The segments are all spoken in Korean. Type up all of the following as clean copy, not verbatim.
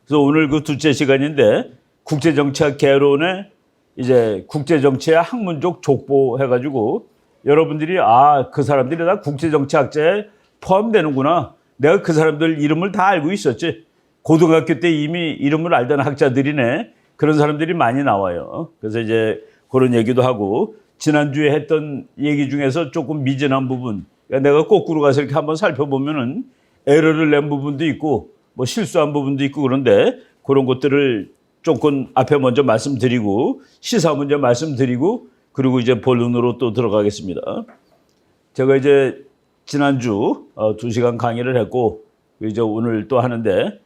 그래서 오늘 그 둘째 시간인데 국제정치학 개론에 이제 국제정치의 학문적 족보 해가지고 여러분들이 그 사람들이 다 국제정치학자에 포함되는구나. 내가 그 사람들 이름을 다 알고 있었지. 고등학교 때 이미 이름을 알던 학자들이네. 그런 사람들이 많이 나와요. 그래서 이제 그런 얘기도 하고 지난주에 했던 얘기 중에서 조금 미진한 부분, 그러니까 내가 거꾸로 가서 이렇게 한번 살펴보면은 에러를 낸 부분도 있고 뭐 실수한 부분도 있고 그런데 그런 것들을 조금 앞에 먼저 말씀드리고 시사 문제 말씀드리고 그리고 이제 본론으로 또 들어가겠습니다. 제가 이제 지난주 2시간 강의를 했고 이제 오늘 또 하는데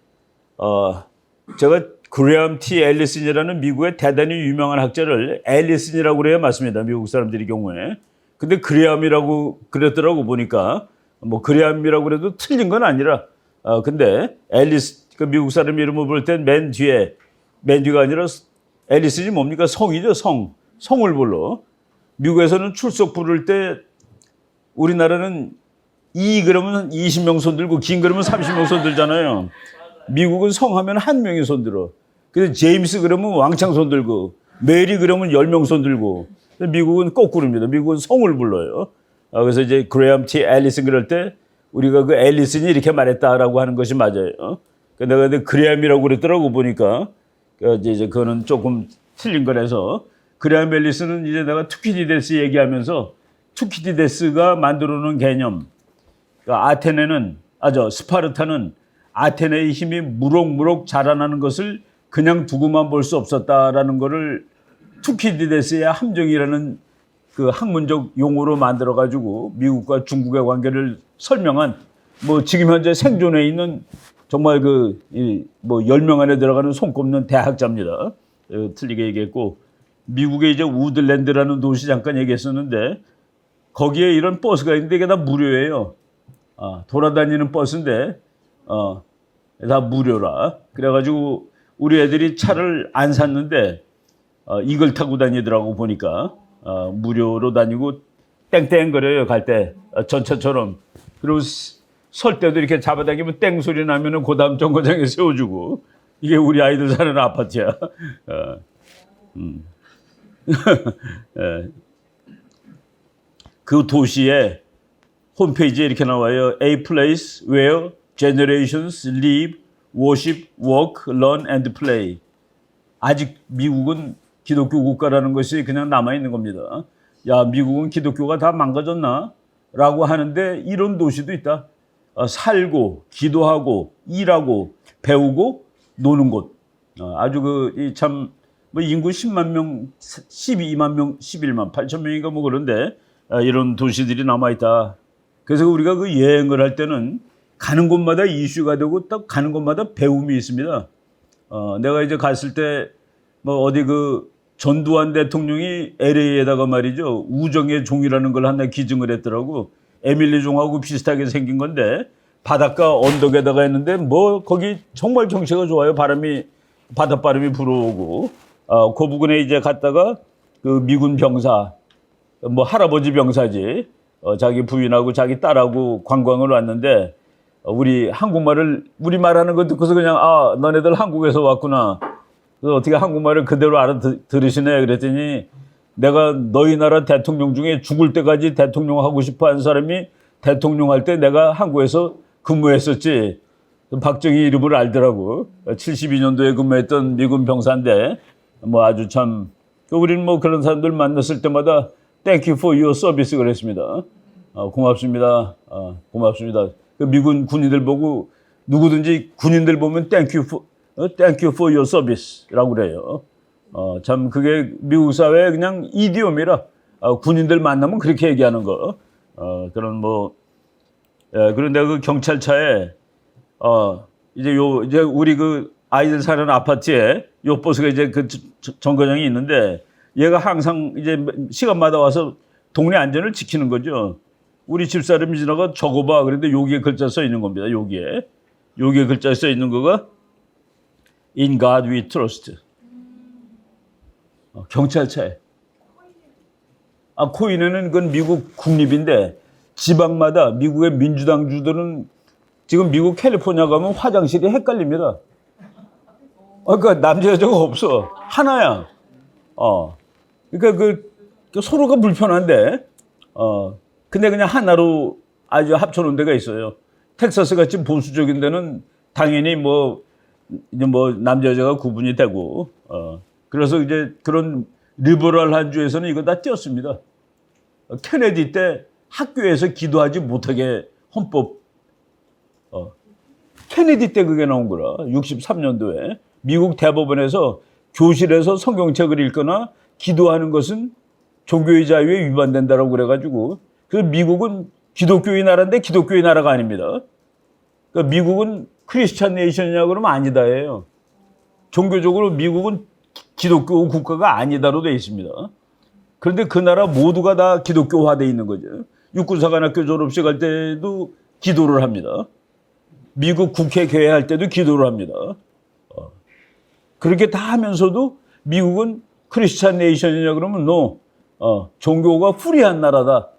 제가 그레엄 T. 앨리슨이라는 미국의 대단히 유명한 학자를 앨리슨이라고 그래야 맞습니다. 미국 사람들이 경우에. 근데 그레엄이라고 그랬더라고 보니까 뭐 그레엄이라고 그래도 틀린 건 아니라 근데 앨리슨 그 미국 사람 이름을 볼 땐 맨 뒤가 아니라 앨리슨이 뭡니까? 성이죠. 성을 불러. 미국에서는 출석 부를 때 우리나라는 이 그러면 20명 손 들고 긴 그러면 30명 손 들잖아요. 미국은 성하면 한 명이 손 들어. 그래서 제임스 그러면 왕창 손 들고 메리 그러면 10명 손 들고 미국은 거꾸로입니다. 미국은 성을 불러요. 그래서 이제 그레엄 T. 앨리슨 그럴 때 우리가 그 앨리슨이 이렇게 말했다라고 하는 것이 맞아요. 내가 근데 그레엄이라고 그랬더라고 보니까 이제 그거는 조금 틀린 거라서 그레엄 앨리슨은 이제 내가 투키디데스 얘기하면서 투키디데스가 만들어 놓은 개념. 그러니까 스파르타는 아테네의 힘이 무럭무럭 자라나는 것을 그냥 두고만 볼 수 없었다라는 것을 투키디데스의 함정이라는 그 학문적 용어로 만들어 가지고 미국과 중국의 관계를 설명한 뭐 지금 현재 생존해 있는 정말 뭐 10명 안에 들어가는 손꼽는 대학자입니다. 틀리게 얘기했고 미국의 이제 우드랜드라는 도시 잠깐 얘기했었는데 거기에 이런 버스가 있는데 이게 다 무료예요. 돌아다니는 버스인데 다 무료라. 그래가지고 우리 애들이 차를 안 샀는데 이걸 타고 다니더라고 보니까 무료로 다니고 땡땡거려요 갈 때 전차처럼. 그리고 설 때도 이렇게 잡아당기면 땡 소리 나면은 그 다음 정거장에 세워주고 이게 우리 아이들 사는 아파트야. 그 도시의 홈페이지에 이렇게 나와요. A place where generations live, worship, work, learn and play. 아직 미국은 기독교 국가라는 것이 그냥 남아있는 겁니다. 야, 미국은 기독교가 다 망가졌나? 라고 하는데 이런 도시도 있다. 살고, 기도하고, 일하고, 배우고, 노는 곳. 아주 뭐 인구 10만 명, 12만 명, 11만 8천 명인가 뭐 그런데 이런 도시들이 남아있다. 그래서 우리가 그 여행을 할 때는 가는 곳마다 이슈가 되고 딱 가는 곳마다 배움이 있습니다. 내가 이제 갔을 때 뭐 어디 그 전두환 대통령이 LA에다가 말이죠. 우정의 종이라는 걸 하나 기증을 했더라고. 에밀리 종하고 비슷하게 생긴 건데 바닷가 언덕에다가 했는데 뭐 거기 정말 경치가 좋아요. 바닷바람이 불어오고. 그 부근에 이제 갔다가 그 미군 병사, 뭐 할아버지 병사지. 자기 부인하고 자기 딸하고 관광을 왔는데 우리 말하는 거 듣고서 그냥 너네들 한국에서 왔구나. 그래서 어떻게 한국말을 그대로 알아들으시네. 그랬더니 내가 너희 나라 대통령 중에 죽을 때까지 대통령 하고 싶어 하는 사람이 대통령 할 때 내가 한국에서 근무했었지. 박정희 이름을 알더라고. 72년도에 근무했던 미군 병사인데 뭐 아주 참 우리는 뭐 그런 사람들 만났을 때마다 Thank you for your service 그랬습니다. 고맙습니다. 고맙습니다. 그 미군 군인들 보고 누구든지 군인들 보면 Thank you for your service라고 그래요. 참 그게 미국 사회의 그냥 이디옴이라 군인들 만나면 그렇게 얘기하는 거. 그런 뭐 그런데 그 경찰차에 이제 우리 그 아이들 사는 아파트에 요 버스가 이제 그 정거장이 있는데 얘가 항상 이제 시간마다 와서 동네 안전을 지키는 거죠. 우리 집사람이 지나가 적어봐. 그런데 여기에 글자 써 있는 겁니다. 여기에 글자 써 있는 거가 In God we trust. 경찰차에. 코인에는 그건 미국 국립인데 지방마다 미국의 민주당 주들은 지금 미국 캘리포니아 가면 화장실이 헷갈립니다. 그러니까 남자 여자가 없어. 하나야. 그러니까 그 서로가 불편한데, 근데 그냥 하나로 아주 합쳐놓은 데가 있어요. 텍사스 같이 보수적인 데는 당연히 이제 남자 여자가 구분이 되고, 그래서 이제 그런 리버럴한 주에서는 이거 다 띄었습니다. 케네디 때 학교에서 기도하지 못하게 헌법, 케네디 때 그게 나온 거라. 63년도에 미국 대법원에서 교실에서 성경책을 읽거나 기도하는 것은 종교의 자유에 위반된다라고 그래가지고, 그래서 미국은 기독교의 나라인데 기독교의 나라가 아닙니다. 그러니까 미국은 크리스찬 네이션이냐 그러면 아니다예요. 종교적으로 미국은 기독교 국가가 아니다로 되어 있습니다. 그런데 그 나라 모두가 다 기독교화되어 있는 거죠. 육군사관학교 졸업식 할 때도 기도를 합니다. 미국 국회 개회할 때도 기도를 합니다. 그렇게 다 하면서도 미국은 크리스찬 네이션이냐 그러면 no. 종교가 프리한 나라다.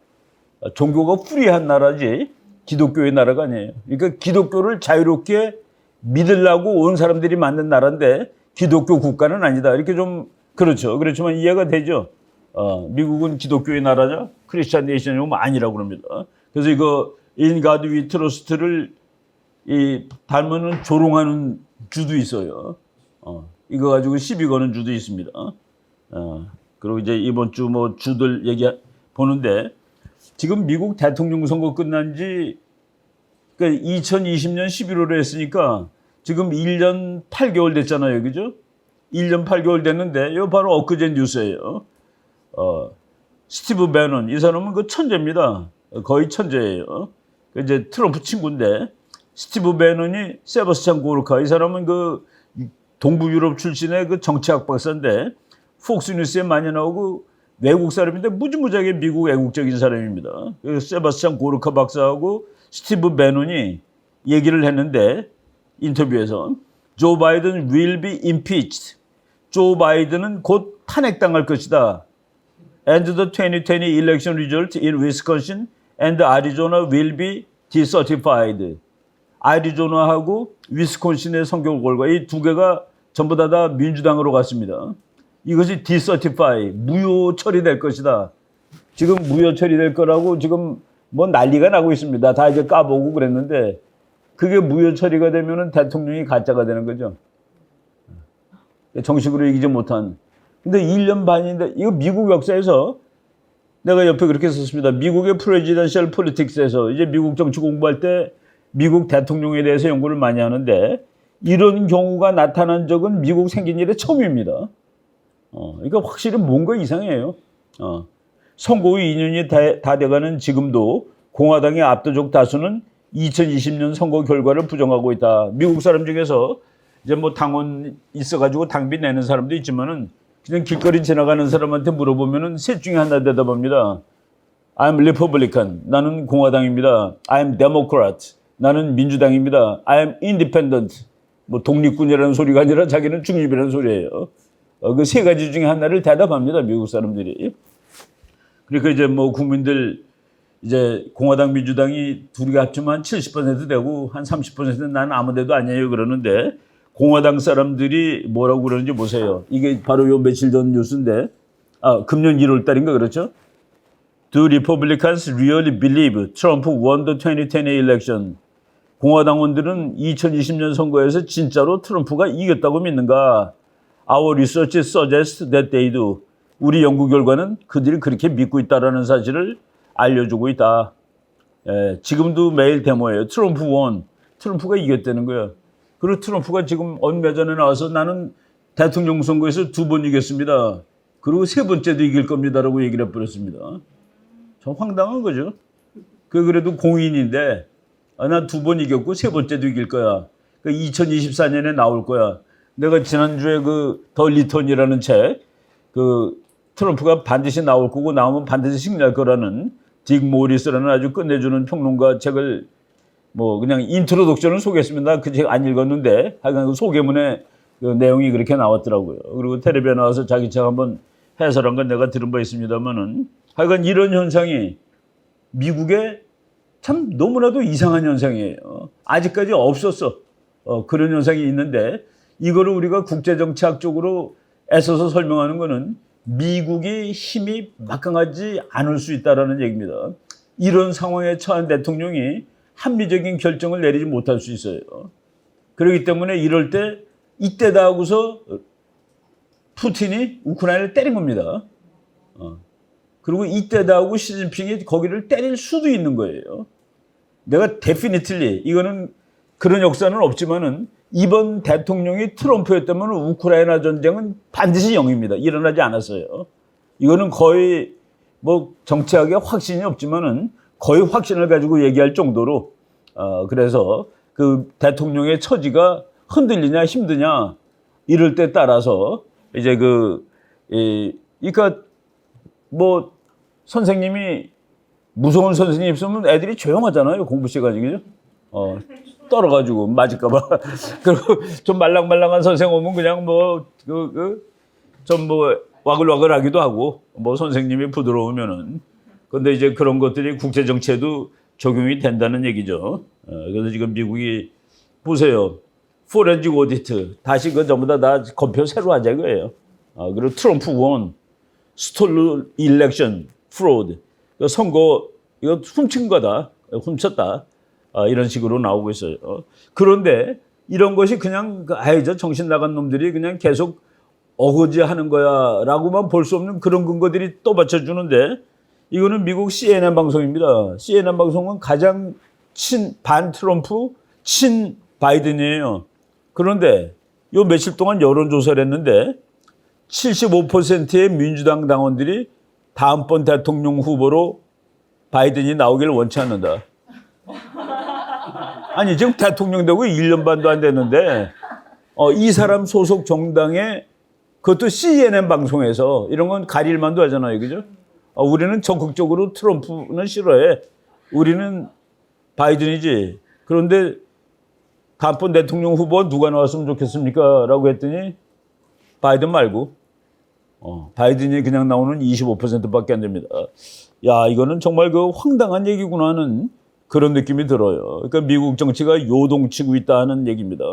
종교가 프리한 나라지 기독교의 나라가 아니에요. 그러니까 기독교를 자유롭게 믿으려고 온 사람들이 만든 나라인데 기독교 국가는 아니다. 이렇게 좀 그렇죠. 그렇지만 이해가 되죠. 미국은 기독교의 나라냐? 크리스찬 네이션이면 아니라고 그럽니다. 그래서 이거 In God We Trust를 닮은 조롱하는 주도 있어요. 이거 가지고 시비 거는 주도 있습니다. 그리고 이제 이번 주 주들 얘기 보는데 지금 미국 대통령 선거 끝난 지 그러니까 2020년 11월에 했으니까 지금 1년 8개월 됐잖아요. 그죠? 1년 8개월 됐는데 이거 바로 엊그제 뉴스예요. 스티브 배넌 이 사람은 그 천재입니다. 거의 천재예요. 이제 트럼프 친구인데 스티브 배넌이 세바스찬 고르카 이 사람은 그 동부 유럽 출신의 그 정치학 박사인데 폭스뉴스에 많이 나오고 외국 사람인데 무지무지하게 미국 애국적인 사람입니다. 그 세바스찬 고르카 박사하고 스티브 배논이 얘기를 했는데 인터뷰에서 조 바이든 will be impeached. 조 바이든은 곧 탄핵당할 것이다. And the 2020 election result in Wisconsin and Arizona will be decertified. 아리조나하고 위스콘신의 선거 결과 이 두 개가 전부 다 민주당으로 갔습니다. 이것이 decertify, 무효 처리될 것이다. 지금 무효 처리될 거라고 지금 난리가 나고 있습니다. 다 이제 까보고 그랬는데 그게 무효 처리가 되면은 대통령이 가짜가 되는 거죠. 정식으로 이기지 못한. 근데 1년 반인데 이거 미국 역사에서 내가 옆에 그렇게 썼습니다. 미국의 프레지던셜 폴리틱스에서 이제 미국 정치 공부할 때 미국 대통령에 대해서 연구를 많이 하는데 이런 경우가 나타난 적은 미국 생긴 일에 처음입니다. 그러니까 확실히 뭔가 이상해요. 선거 후 2년이 다 돼가는 지금도 공화당의 압도적 다수는 2020년 선거 결과를 부정하고 있다. 미국 사람 중에서 이제 당원 있어가지고 당비 내는 사람도 있지만은 그냥 길거리 지나가는 사람한테 물어보면은 셋 중에 하나 대답합니다. I'm Republican. 나는 공화당입니다. I'm Democrat. 나는 민주당입니다. I'm independent. 독립군이라는 소리가 아니라 자기는 중립이라는 소리예요. 그 세 가지 중에 하나를 대답합니다. 미국 사람들이. 그러니까 이제 국민들 이제 공화당 민주당이 둘이 합치면 70% 되고 한 30%는 나는 아무 데도 아니에요 그러는데 공화당 사람들이 뭐라고 그러는지 보세요. 이게 바로 요 며칠 전 뉴스인데 금년 1월 달인가 그렇죠? Do Republicans really believe Trump won the 2020 election? 공화당원들은 2020년 선거에서 진짜로 트럼프가 이겼다고 믿는가? Our research suggests that they do. 우리 연구 결과는 그들이 그렇게 믿고 있다는 사실을 알려주고 있다. 지금도 매일 데모예요. 트럼프 원. 트럼프가 이겼다는 거예요. 그리고 트럼프가 지금 얼마 전에 나와서 나는 대통령 선거에서 2번 이겼습니다. 그리고 3번째도 이길 겁니다라고 얘기를 해버렸습니다. 좀 황당한 거죠. 그래도 공인인데 난 2번 이겼고 3번째도 이길 거야. 2024년에 나올 거야. 내가 지난주에 더 리턴이라는 책, 트럼프가 반드시 나올 거고 나오면 반드시 승리할 거라는 딕 모리스라는 아주 끝내주는 평론가 책을 그냥 인트로덕션을 소개했습니다. 그 책 안 읽었는데 하여간 그 소개문에 그 내용이 그렇게 나왔더라고요. 그리고 텔레비에 나와서 자기 책 한번 해설한 건 내가 들은 바 있습니다만은 하여간 이런 현상이 미국에 참 너무나도 이상한 현상이에요. 아직까지 없었어. 그런 현상이 있는데 이거를 우리가 국제정치학적으로 애써서 설명하는 거는 미국이 힘이 막강하지 않을 수 있다는 얘기입니다. 이런 상황에 처한 대통령이 합리적인 결정을 내리지 못할 수 있어요. 그렇기 때문에 이럴 때 이때다 하고서 푸틴이 우크라이나를 때린 겁니다. 그리고 이때다 하고 시진핑이 거기를 때릴 수도 있는 거예요. 내가 definitely 이거는 그런 역사는 없지만은 이번 대통령이 트럼프였다면 우크라이나 전쟁은 반드시 0입니다. 일어나지 않았어요. 이거는 거의 뭐 정치학에 확신이 없지만은 거의 확신을 가지고 얘기할 정도로 그래서 그 대통령의 처지가 흔들리냐 힘드냐 이럴 때 따라서 이제 그러니까 뭐 선생님이 무서운 선생님 있으면 애들이 조용하잖아요. 공부 시간이 그죠? 떨어가지고 맞을까봐. 그리고 좀 말랑말랑한 선생 오면 그냥 뭐 좀 뭐 와글와글하기도 하고 뭐 선생님이 부드러우면은. 근데 이제 그런 것들이 국제 정치에도 적용이 된다는 얘기죠. 그래서 지금 미국이 보세요. 포렌식 오디트 다시 그 전부 다 검표 새로 하자 이거예요. 그리고 트럼프 원, 스톨 일렉션, 프로드, 선거 이거 훔친 거다, 훔쳤다. 이런 식으로 나오고 있어요. 그런데 이런 것이 그냥 저 정신 나간 놈들이 그냥 계속 어거지하는 거야라고만 볼 수 없는 그런 근거들이 또 받쳐주는데 이거는 미국 CNN 방송입니다. CNN 방송은 가장 반 트럼프, 친 바이든이에요. 그런데 요 며칠 동안 여론조사를 했는데 75%의 민주당 당원들이 다음번 대통령 후보로 바이든이 나오기를 원치 않는다. 아니 지금 대통령 되고 1년 반도 안 됐는데 이 사람 소속 정당에 그것도 CNN 방송에서 이런 건 가릴만도 하잖아요. 그죠? 우리는 적극적으로 트럼프는 싫어해. 우리는 바이든이지. 그런데 다음번 대통령 후보 누가 나왔으면 좋겠습니까? 라고 했더니 바이든 말고 바이든이 그냥 나오는 25%밖에 안 됩니다. 야, 이거는 정말 그 황당한 얘기구나 하는 그런 느낌이 들어요. 그러니까 미국 정치가 요동치고 있다는 얘기입니다.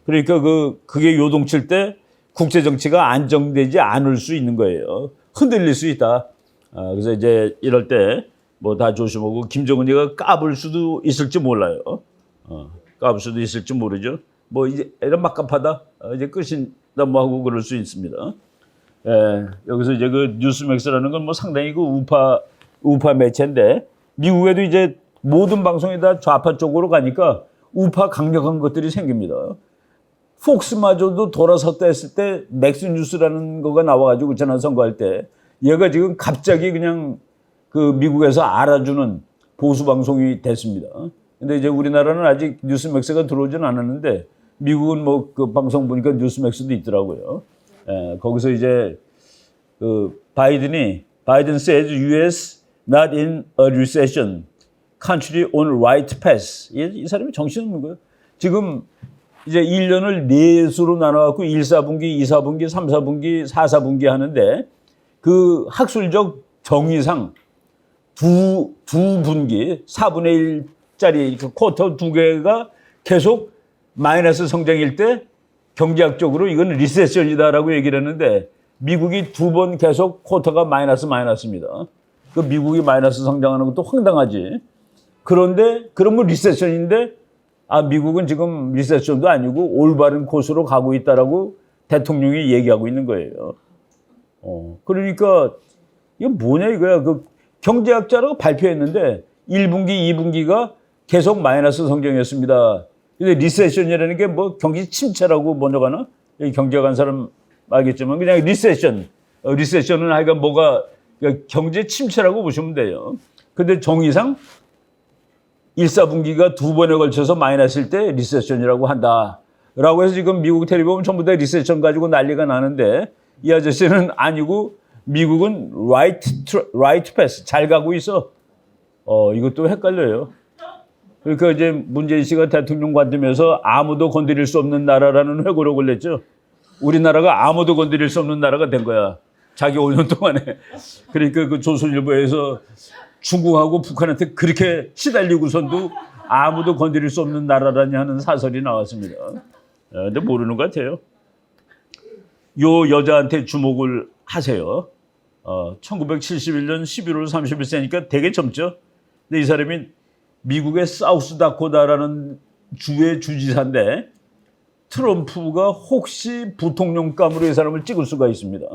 그러니까 그게 요동칠 때 국제 정치가 안정되지 않을 수 있는 거예요. 흔들릴 수 있다. 그래서 이제 이럴 때 뭐 다 조심하고 김정은이가 까불 수도 있을지 몰라요. 까불 수도 있을지 모르죠. 뭐 이제 이런 막갑하다. 이제 끝인다 뭐 하고 그럴 수 있습니다. 여기서 이제 그 뉴스맥스라는 건 뭐 상당히 그 우파 매체인데 미국에도 이제 모든 방송이 다 좌파 쪽으로 가니까 우파 강력한 것들이 생깁니다. 폭스마저도 돌아섰다 했을 때 맥스뉴스라는 거가 나와가지고 지난 선거할 때 얘가 지금 갑자기 그냥 그 미국에서 알아주는 보수 방송이 됐습니다. 근데 이제 우리나라는 아직 뉴스맥스가 들어오진 않았는데 미국은 뭐 그 방송 보니까 뉴스맥스도 있더라고요. 거기서 이제 그 바이든 says U.S. not in a recession, country on right path. 이 사람이 정신없는 거예요. 지금 이제 1년을 4수로 나눠갖고 1, 4분기, 2, 4분기, 3, 4분기, 4, 4분기 하는데 그 학술적 정의상 두 분기, 4분의 1짜리 그 쿼터 2개가 계속 마이너스 성장일 때 경제학적으로 이건 리세션이다라고 얘기를 했는데 미국이 2번 계속 쿼터가 마이너스입니다. 그 미국이 마이너스 성장하는 것도 황당하지. 그런데 그러면 리세션인데 미국은 지금 리세션도 아니고 올바른 코스로 가고 있다라고 대통령이 얘기하고 있는 거예요. 그러니까 이게 뭐냐 이거야. 그 경제학자라고 발표했는데 1분기, 2분기가 계속 마이너스 성장이었습니다. 근데 리세션이라는 게 뭐 경기 침체라고 먼저 가나? 경제학 한 사람 알겠지만 그냥 리세션은 하여간 뭐가 경제 침체라고 보시면 돼요. 근데 정의상 1, 4분기가 2번에 걸쳐서 마이너스일 때 리세션이라고 한다라고 해서 지금 미국 텔레비 보면 전부 다 리세션 가지고 난리가 나는데 이 아저씨는 아니고 미국은 right path 잘 가고 있어. 이것도 헷갈려요. 그러니까 이제 문재인 씨가 대통령 관점에서 아무도 건드릴 수 없는 나라라는 회고록을 냈죠. 우리나라가 아무도 건드릴 수 없는 나라가 된 거야. 자기 5년 동안에. 그러니까 그 조선일보에서 중국하고 북한한테 그렇게 시달리고선도 아무도 건드릴 수 없는 나라라니 하는 사설이 나왔습니다. 근데 모르는 것 같아요. 요 여자한테 주목을 하세요. 1971년 11월 30일세니까 되게 젊죠. 근데 이 사람이 미국의 사우스다코다라는 주의 주지사인데 트럼프가 혹시 부통령감으로 이 사람을 찍을 수가 있습니다.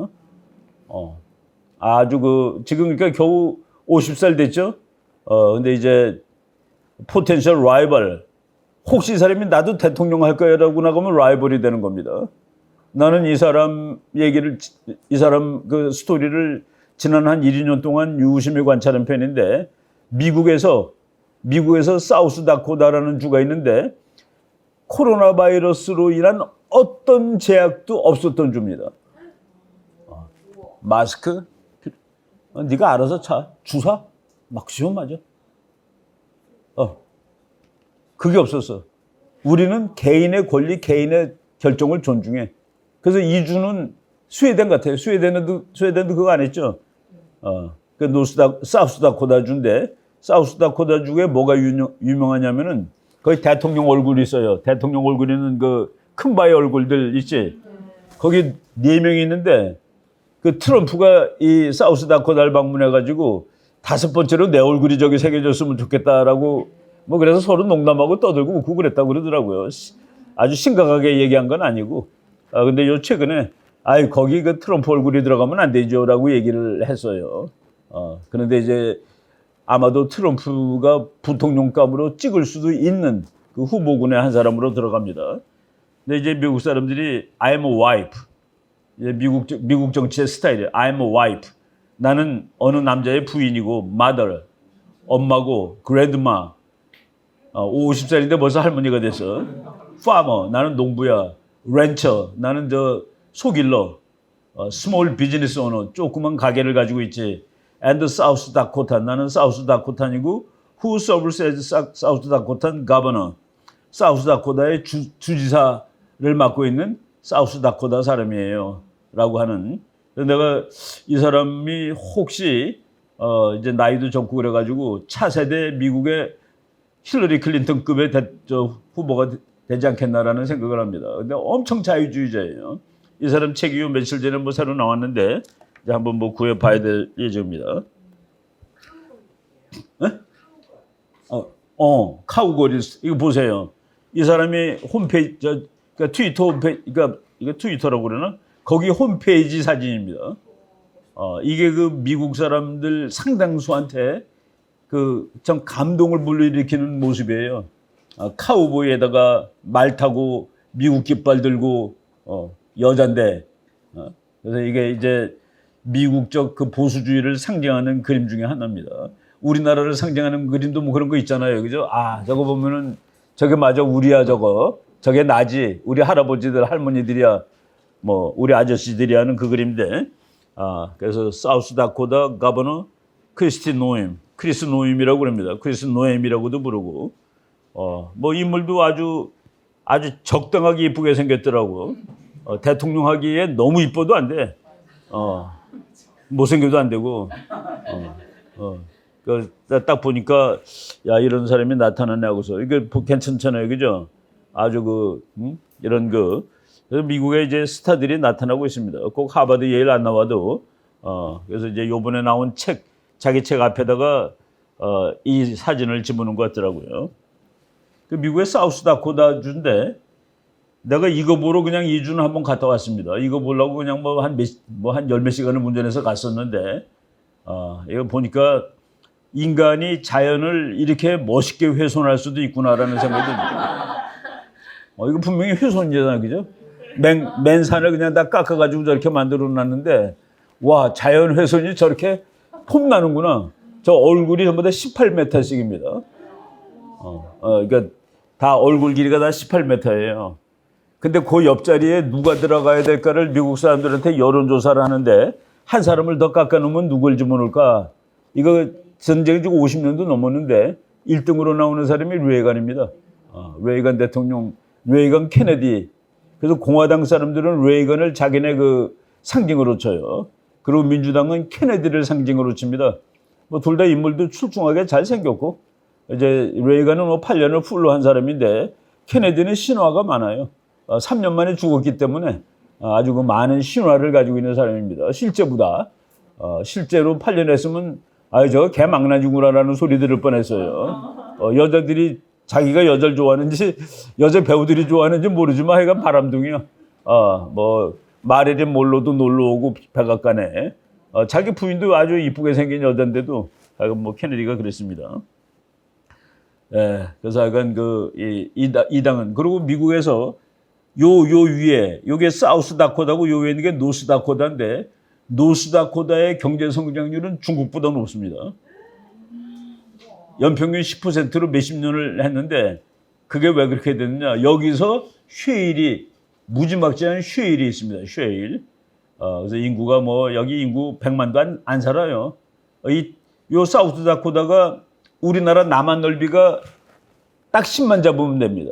아주 지금 그러니까 겨우 50살 됐죠. 근데 이제 포텐셜 라이벌, 혹시 이 사람이 나도 대통령 할 거야라고 나가면 라이벌이 되는 겁니다. 나는 이 사람 그 스토리를 지난 한 1, 2년 동안 유심히 관찰한 편인데 미국에서 사우스다코다라는 주가 있는데 코로나 바이러스로 인한 어떤 제약도 없었던 주입니다. 마스크? 네가 알아서 주사? 막 씌워 맞아. 그게 없었어. 우리는 개인의 권리, 개인의 결정을 존중해. 그래서 이 주는 스웨덴 같아요. 스웨덴도 그거 안 했죠. 사우스다코다 주인데 사우스다코다 주에 뭐가 유명하냐면은 거기 대통령 얼굴이 있어요. 대통령 얼굴에는 그 큰 바위 얼굴들 있지. 거기 4명이 있는데 그 트럼프가 이 사우스다코다를 방문해가지고 5번째로 내 얼굴이 저기 새겨졌으면 좋겠다라고 뭐 그래서 서로 농담하고 떠들고 웃고 그랬다고 그러더라고요. 아주 심각하게 얘기한 건 아니고. 근데 요 최근에 거기 그 트럼프 얼굴이 들어가면 안 되죠라고 얘기를 했어요. 그런데 이제 아마도 트럼프가 부통령감으로 찍을 수도 있는 그 후보군의 한 사람으로 들어갑니다. 근데 이제 미국 사람들이 I'm a wife. 미국 정치의 스타일이에요. I'm a wife. 나는 어느 남자의 부인이고 mother, 엄마고 grandma. 50살인데 벌써 할머니가 됐어. farmer, 나는 농부야. rancher, 나는 소길러. small business owner, 조그만 가게를 가지고 있지. and South Dakota, 나는 사우스 다코타니고 who serves as South Dakotan governor. 사우스 다코타의 주지사를 맡고 있는 사우스 다코타 사람이에요. 라고 하는. 내가 이 사람이 혹시 이제 나이도 적고 그래가지고 차세대 미국의 힐러리 클린턴급의 후보가 되지 않겠나라는 생각을 합니다. 근데 엄청 자유주의자예요. 이 사람 책이 며칠 전에 뭐 새로 나왔는데 이제 한번 뭐 구해봐야 될 예정입니다. 카우거리스 이거 보세요. 이 사람이 홈페이지, 그러니까 트위터 홈페이지, 그러니까 이거 트위터라고 그러나? 거기 홈페이지 사진입니다. 이게 그 미국 사람들 상당수한테 그 참 감동을 불러일으키는 모습이에요. 카우보이에다가 말 타고 미국 깃발 들고 여잔데 그래서 이게 이제 미국적 그 보수주의를 상징하는 그림 중에 하나입니다. 우리나라를 상징하는 그림도 뭐 그런 거 있잖아요, 그죠? 저거 보면은 저게 맞아 우리야 저게 나지 우리 할아버지들 할머니들이야 뭐 우리 아저씨들이 하는 그 그림인데 그래서 사우스다코다 가버너 크리스 노임이라고 그럽니다. 크리스 노임이라고도 부르고 뭐 인물도 아주 적당하게 이쁘게 생겼더라고. 대통령 하기에 너무 이뻐도 안 돼. 못생겨도 안 되고. 딱 보니까 야 이런 사람이 나타나네 하고서 이게 괜찮잖아요, 그죠? 아주 이런 그래서 미국에 이제 스타들이 나타나고 있습니다. 꼭 하버드 예일 안 나와도 그래서 이제 요번에 나온 자기 책 앞에다가 이 사진을 집어넣은 것 같더라고요. 그 미국의 사우스다코다 주인데 내가 이거 보러 그냥 2주는 한번 갔다 왔습니다. 이거 보려고 그냥 한 열 몇 시간을 운전해서 갔었는데 이거 보니까 인간이 자연을 이렇게 멋있게 훼손할 수도 있구나라는 생각이 듭니다. 이거 분명히 훼손이잖아요, 그죠? 맨산을 그냥 다 깎아가지고 저렇게 만들어 놨는데, 와, 자연 훼손이 저렇게 폼나는구나. 저 얼굴이 전부 다 18m씩입니다. 그러니까 다 얼굴 길이가 다 18m예요. 근데 그 옆자리에 누가 들어가야 될까를 미국 사람들한테 여론조사를 하는데, 한 사람을 더 깎아놓으면 누굴 집어넣을까? 이거 전쟁이 지금 50년도 넘었는데, 1등으로 나오는 사람이 레이건입니다. 레이건 대통령, 레이건 케네디. 그래서 공화당 사람들은 레이건을 자기네 그 상징으로 쳐요. 그리고 민주당은 케네디를 상징으로 칩니다. 뭐 둘 다 인물도 출중하게 잘 생겼고, 이제 레이건은 뭐 8년을 풀로 한 사람인데, 케네디는 신화가 많아요. 3년 만에 죽었기 때문에 아주 그 많은 신화를 가지고 있는 사람입니다. 실제보다 실제로 8년 했으면 저거 개 망나니구나라는 소리 들을 뻔했어요. 여자들이 자기가 여자를 좋아하는지 여자 배우들이 좋아하는지 모르지만 하여간 바람둥이야. 뭐 마릴린 몰로도 놀러 오고 백악관에 자기 부인도 아주 이쁘게 생긴 여자인데도 하여간 뭐 케네디가 그랬습니다. 예, 그래서 하여간 이 당은 그리고 미국에서 요 위에 요게 사우스 다코다고 요 위에 있는 게 노스 다코다인데 노스 다코다의 경제 성장률은 중국보다 높습니다. 연평균 10%로 몇십 년을 했는데 그게 왜 그렇게 됐느냐? 여기서 쉐일이 무지막지한 쉐일이 있습니다. 쉐일. 그래서 인구가 뭐 여기 인구 100만도 안 살아요. 요 사우스 다코다가 우리나라 남한 넓이가 딱 10만 잡으면 됩니다.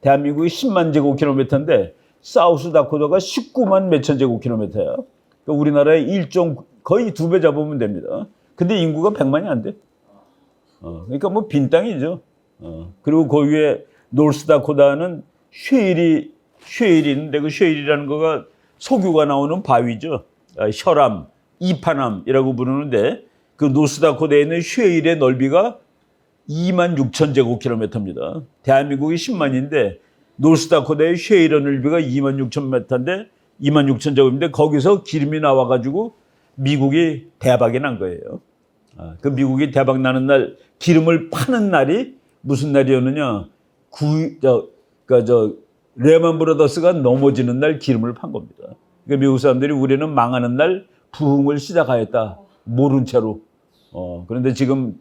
대한민국이 10만 제곱킬로미터인데 사우스 다코다가 19만 몇천 제곱킬로미터야. 그러니까 우리나라의 거의 2배 잡으면 됩니다. 근데 인구가 100만이 안 돼. 그러니까 뭐 빈 땅이죠. 그리고 그 위에 노스 다코다는 쉐일이 있는데 그 쉐일이라는 거가 석유가 나오는 바위죠. 혈암, 이파남이라고 부르는데 그 노스 다코다에 있는 쉐일의 넓이가 2만 6천 제곱킬로미터입니다. 대한민국이 10만인데 노스다코다의 쉐일의 넓이가 2만 6천 메터인데 2만 6천 제곱인데 거기서 기름이 나와가지고 미국이 대박이 난 거예요. 그 미국이 대박 나는 날 기름을 파는 날이 무슨 날이었느냐? 레만 브라더스가 넘어지는 날 기름을 판 겁니다. 그러니까 미국 사람들이 우리는 망하는 날 부흥을 시작하였다. 모른 채로. 그런데 지금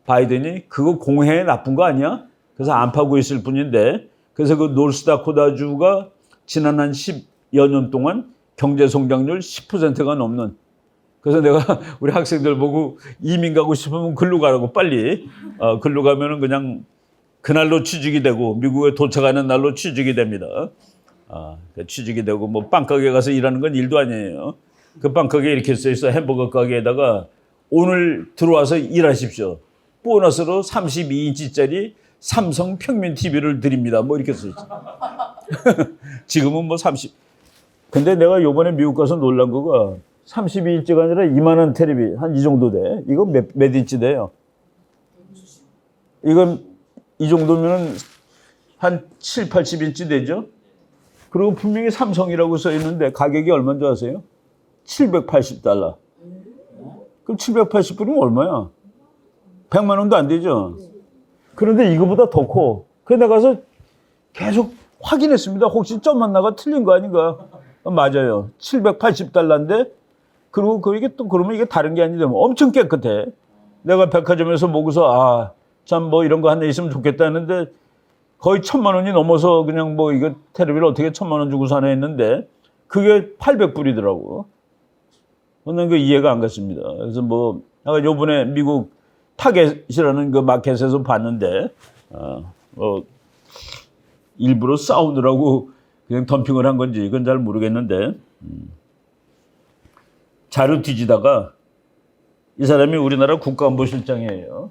바이든이 그거 공해에 나쁜 거 아니야? 그래서 안 파고 있을 뿐인데 그래서 그 노스다코다주가 지난 한 10여 년 동안 경제 성장률 10%가 넘는 그래서 내가 우리 학생들 보고 이민 가고 싶으면 글로 가라고 빨리 글로 가면은 그냥 그날로 취직이 되고 미국에 도착하는 날로 취직이 됩니다. 취직이 되고 뭐 빵가게 가서 일하는 건 일도 아니에요. 그 빵가게에 이렇게 써 있어 햄버거 가게에다가 오늘 들어와서 일하십시오. 보너스로 32인치짜리 삼성 평면 TV를 드립니다. 뭐 이렇게 써 있어. 지금은 뭐 30. 근데 내가 요번에 미국 가서 놀란 거가 32인치가 아니라 이만한 텔레비 한 이 정도 돼. 이거 몇 인치 돼요? 이건 이 정도면은 한 7, 80인치 되죠? 그리고 분명히 삼성이라고 써 있는데 가격이 얼마인 줄 아세요? $780. 그럼 780불이면 얼마야? 100만 원도 안 되죠? 그런데 이거보다 더 커. 그래서 내가 가서 계속 확인했습니다. 혹시 점 하나가 틀린 거 아닌가? 맞아요. $780인데 그리고 그게 또 그러면 이게 다른 게 아닌데 뭐 엄청 깨끗해. 내가 백화점에서 보고서 참 뭐 이런 거 하나 있으면 좋겠다 했는데 거의 1,000만 원이 넘어서 그냥 뭐 이거 텔레비를 어떻게 1,000만 원 주고 사나 했는데 그게 800불이더라고. 저는 그 이해가 안 갔습니다. 그래서 뭐 내가 요번에 미국 타겟이라는 그 마켓에서 봤는데 일부러 싸우느라고 그냥 덤핑을 한 건지 그건 잘 모르겠는데 자료 뒤지다가 이 사람이 우리나라 국가안보실장이에요.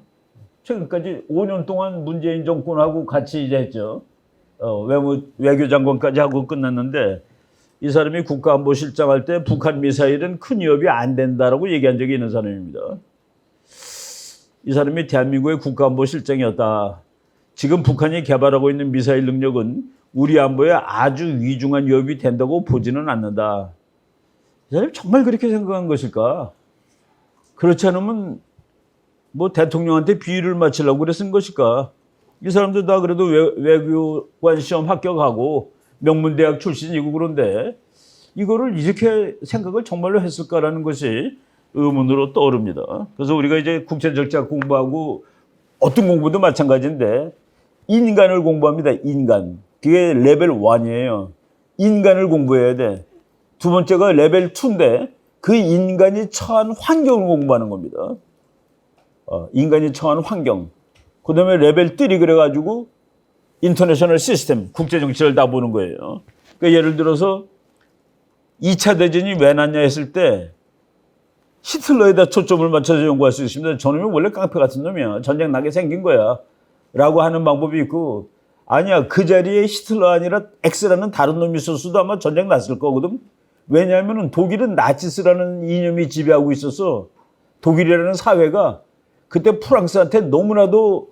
최근까지 5년 동안 문재인 정권하고 같이 이제 했죠. 외교장관까지 하고 끝났는데 이 사람이 국가안보실장 할 때 북한 미사일은 큰 위협이 안 된다라고 얘기한 적이 있는 사람입니다. 이 사람이 대한민국의 국가안보실장이었다. 지금 북한이 개발하고 있는 미사일 능력은 우리 안보에 아주 위중한 위협이 된다고 보지는 않는다. 이 사람이 정말 그렇게 생각한 것일까? 그렇지 않으면 뭐 대통령한테 비위를 맞추려고 그랬은 것일까? 이 사람들 다 그래도 외교관 시험 합격하고 명문대학 출신이고 그런데 이거를 이렇게 생각을 정말로 했을까라는 것이 의문으로 떠오릅니다. 그래서 우리가 이제 국제정책 공부하고 어떤 공부도 마찬가지인데 인간을 공부합니다. 인간. 그게 레벨 1이에요. 인간을 공부해야 돼. 두 번째가 레벨 2인데 그 인간이 처한 환경을 공부하는 겁니다. 인간이 처한 환경. 그 다음에 레벨 3 그래가지고 인터내셔널 시스템, 국제정치를 다 보는 거예요. 그러니까 예를 들어서 2차 대전이 왜 났냐 했을 때 히틀러에다 초점을 맞춰서 연구할 수 있습니다. 저놈이 원래 깡패 같은 놈이야. 전쟁 나게 생긴 거야. 라고 하는 방법이 있고 아니야, 그 자리에 히틀러 아니라 X라는 다른 놈이 있었어도 아마 전쟁 났을 거거든. 왜냐하면 독일은 나치스라는 이념이 지배하고 있어서 독일이라는 사회가 그때 프랑스한테 너무나도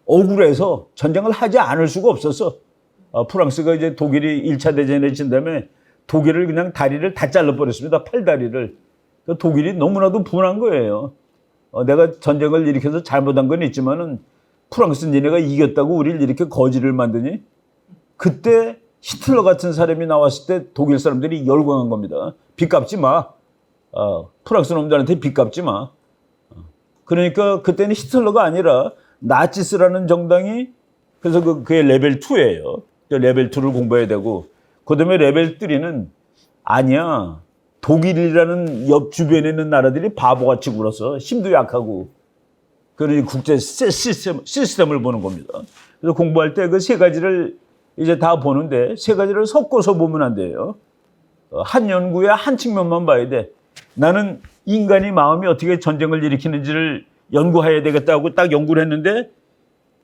억울해서 전쟁을 하지 않을 수가 없었어. 프랑스가 이제 독일이 1차 대전에 진 다음에 독일을 그냥 다리를 다 잘라버렸습니다. 팔다리를. 독일이 너무나도 분한 거예요. 내가 전쟁을 일으켜서 잘못한 건 있지만은 프랑스 니네가 이겼다고 우리를 이렇게 거지를 만드니? 그때 히틀러 같은 사람이 나왔을 때 독일 사람들이 열광한 겁니다. 빚 갚지 마. 프랑스 놈들한테 빚 갚지 마. 그러니까 그때는 히틀러가 아니라 나치스라는 정당이 그래서 그게 레벨 2예요. 레벨 2를 공부해야 되고 그다음에 레벨 3는 아니야. 독일이라는 옆 주변에 있는 나라들이 바보같이 굴어서 힘도 약하고 그러니 국제 시스템을 보는 겁니다. 그래서 공부할 때 그 세 가지를 이제 다 보는데 세 가지를 섞어서 보면 안 돼요. 한 연구의 한 측면만 봐야 돼. 나는 인간의 마음이 어떻게 전쟁을 일으키는지를 연구해야 되겠다고 딱 연구를 했는데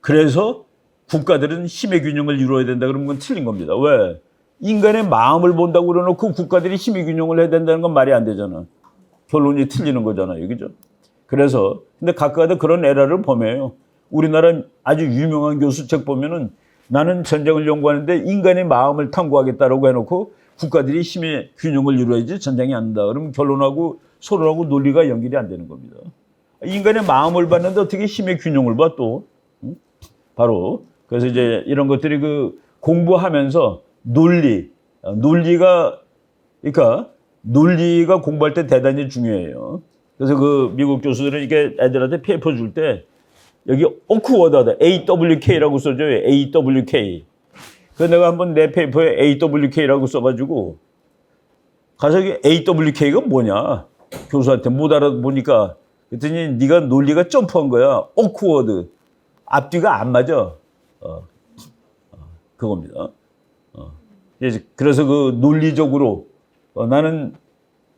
그래서 국가들은 힘의 균형을 이루어야 된다 그러면 그건 틀린 겁니다. 왜? 인간의 마음을 본다고 그러놓고 국가들이 힘의 균형을 해야 된다는 건 말이 안 되잖아. 결론이 틀리는 거잖아요. 그죠? 그래서 근데 각각의 그런 에러를 범해요. 우리나라 아주 유명한 교수 책 보면은 나는 전쟁을 연구하는데 인간의 마음을 탐구하겠다라고 해놓고 국가들이 힘의 균형을 이루어야지 전쟁이 안 된다. 그러면 결론하고 서로하고 논리가 연결이 안 되는 겁니다. 인간의 마음을 봤는데 어떻게 힘의 균형을 봐 또? 바로 그래서 이제 이런 것들이 그 공부하면서 논리가 그러니까 논리가 공부할 때 대단히 중요해요. 그래서 그 미국 교수들은 이게 애들한테 페이퍼 줄 때 여기 awkward하다 AWK라고 써줘요. AWK. 그래서 내가 한번 내 페이퍼에 AWK라고 써가지고 가서 AWK가 뭐냐 교수한테 못 알아보니까 그랬더니 네가 논리가 점프한 거야. awkward. 앞뒤가 안 맞아. 그겁니다. 그래서 그 논리적으로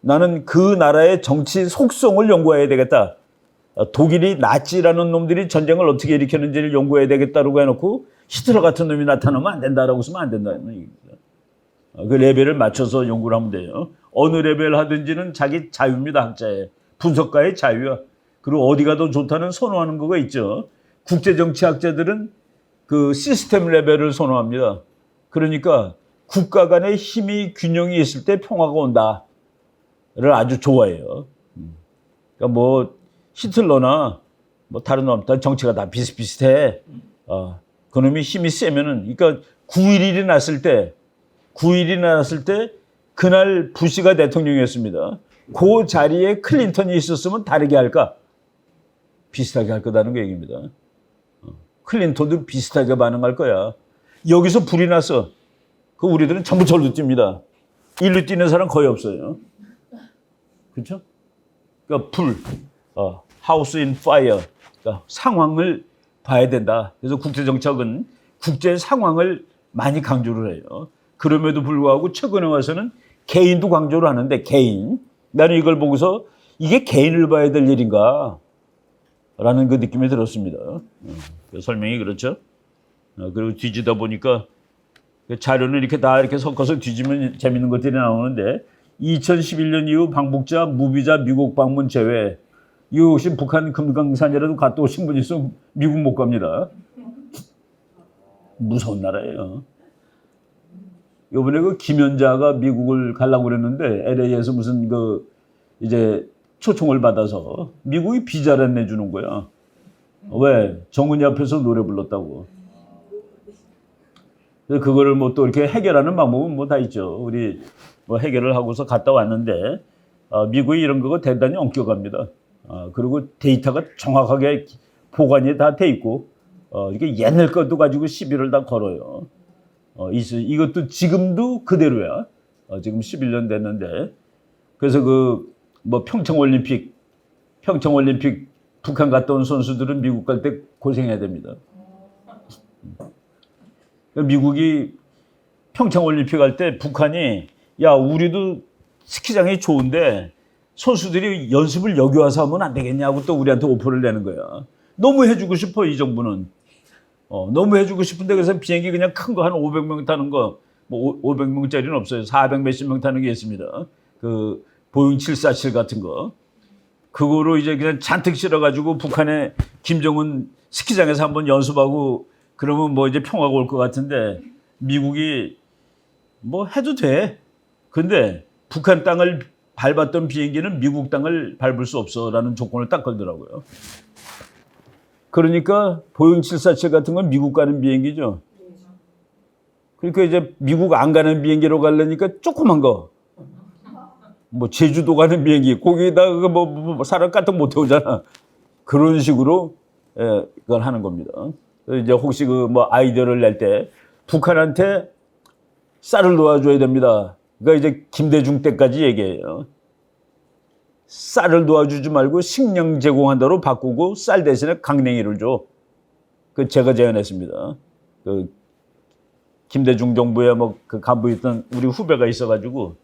나는 그 나라의 정치 속성을 연구해야 되겠다. 독일이 나치라는 놈들이 전쟁을 어떻게 일으켰는지를 연구해야 되겠다라고 해놓고 히틀러 같은 놈이 나타나면 안 된다라고 쓰면 안 된다는 얘기입니다. 그 레벨을 맞춰서 연구를 하면 돼요. 어느 레벨 하든지는 자기 자유입니다. 학자의. 분석가의 자유야. 그리고 어디가 더 좋다는 선호하는 거가 있죠. 국제정치학자들은 그 시스템 레벨을 선호합니다. 그러니까 국가 간의 힘이 균형이 있을 때 평화가 온다를 아주 좋아해요. 그러니까 뭐 히틀러나 뭐 다른 놈, 정치가 다 비슷비슷해. 그놈이 힘이 세면은, 그러니까 9.11이 났을 때 그날 부시가 대통령이었습니다. 그 자리에 클린턴이 있었으면 다르게 할까? 비슷하게 할 거다는 그 얘기입니다. 클린턴도 비슷하게 반응할 거야. 여기서 불이 났어. 그 우리들은 전부 절로 뜁니다. 일로 뛰는 사람 거의 없어요. 그렇죠? 그러니까 house in fire. 그러니까 상황을 봐야 된다. 그래서 국제정책은 국제 상황을 많이 강조를 해요. 그럼에도 불구하고 최근에 와서는 개인도 강조를 하는데 개인. 나는 이걸 보고서 이게 개인을 봐야 될 일인가? 라는 그 느낌이 들었습니다. 설명이 그렇죠? 그리고 뒤지다 보니까 자료는 이렇게 다 이렇게 섞어서 뒤지면 재밌는 것들이 나오는데 2011년 이후 방북자, 무비자 미국 방문 제외. 이거 혹시 북한 금강산이라도 갔다 오신 분 있으면 미국 못 갑니다. 무서운 나라예요. 이번에 그 김연자가 미국을 가려고 그랬는데 LA에서 무슨 그 이제 초청을 받아서 미국이 비자를 내주는 거야. 왜? 정은이 앞에서 노래 불렀다고. 그거를 뭐 또 이렇게 해결하는 방법은 뭐 다 있죠. 우리 뭐 해결을 하고서 갔다 왔는데 미국이 이런 거가 대단히 엄격합니다. 그리고 데이터가 정확하게 보관이 다 돼 있고 이게 옛날 것도 가지고 시비를 다 걸어요. 이것도 지금도 그대로야. 지금 11년 됐는데 그래서 그 뭐 평창올림픽 북한 갔다 온 선수들은 미국 갈 때 고생해야 됩니다. 미국이 평창올림픽 할 때 북한이 야 우리도 스키장이 좋은데 선수들이 연습을 여기 와서 하면 안 되겠냐고 또 우리한테 오퍼를 내는 거야. 너무 해주고 싶어 이 정부는. 너무 해주고 싶은데 그래서 비행기 그냥 큰 거 한 500명 타는 거, 뭐 500명짜리는 없어요. 400 몇십 명 타는 게 있습니다. 그 보잉 747 같은 거. 그거로 이제 그냥 잔뜩 실어가지고 북한에 김정은 스키장에서 한번 연습하고 그러면 뭐 이제 평화가 올 것 같은데 미국이 뭐 해도 돼. 근데 북한 땅을 밟았던 비행기는 미국 땅을 밟을 수 없어라는 조건을 딱 걸더라고요. 그러니까 보잉 747 같은 건 미국 가는 비행기죠. 그러니까 이제 미국 안 가는 비행기로 가려니까 조그만 거. 뭐 제주도 가는 비행기 거기다 뭐 사람 까딱 못 태우잖아. 그런 식으로 그걸 하는 겁니다. 이제 혹시 그 뭐 아이디어를 낼 때 북한한테 쌀을 도와줘야 됩니다. 그러니까 이제 김대중 때까지 얘기해요. 쌀을 도와주지 말고 식량 제공한다로 바꾸고 쌀 대신에 강냉이를 줘. 그 제가 제안했습니다. 그 김대중 정부에 뭐 그 간부였던 우리 후배가 있어가지고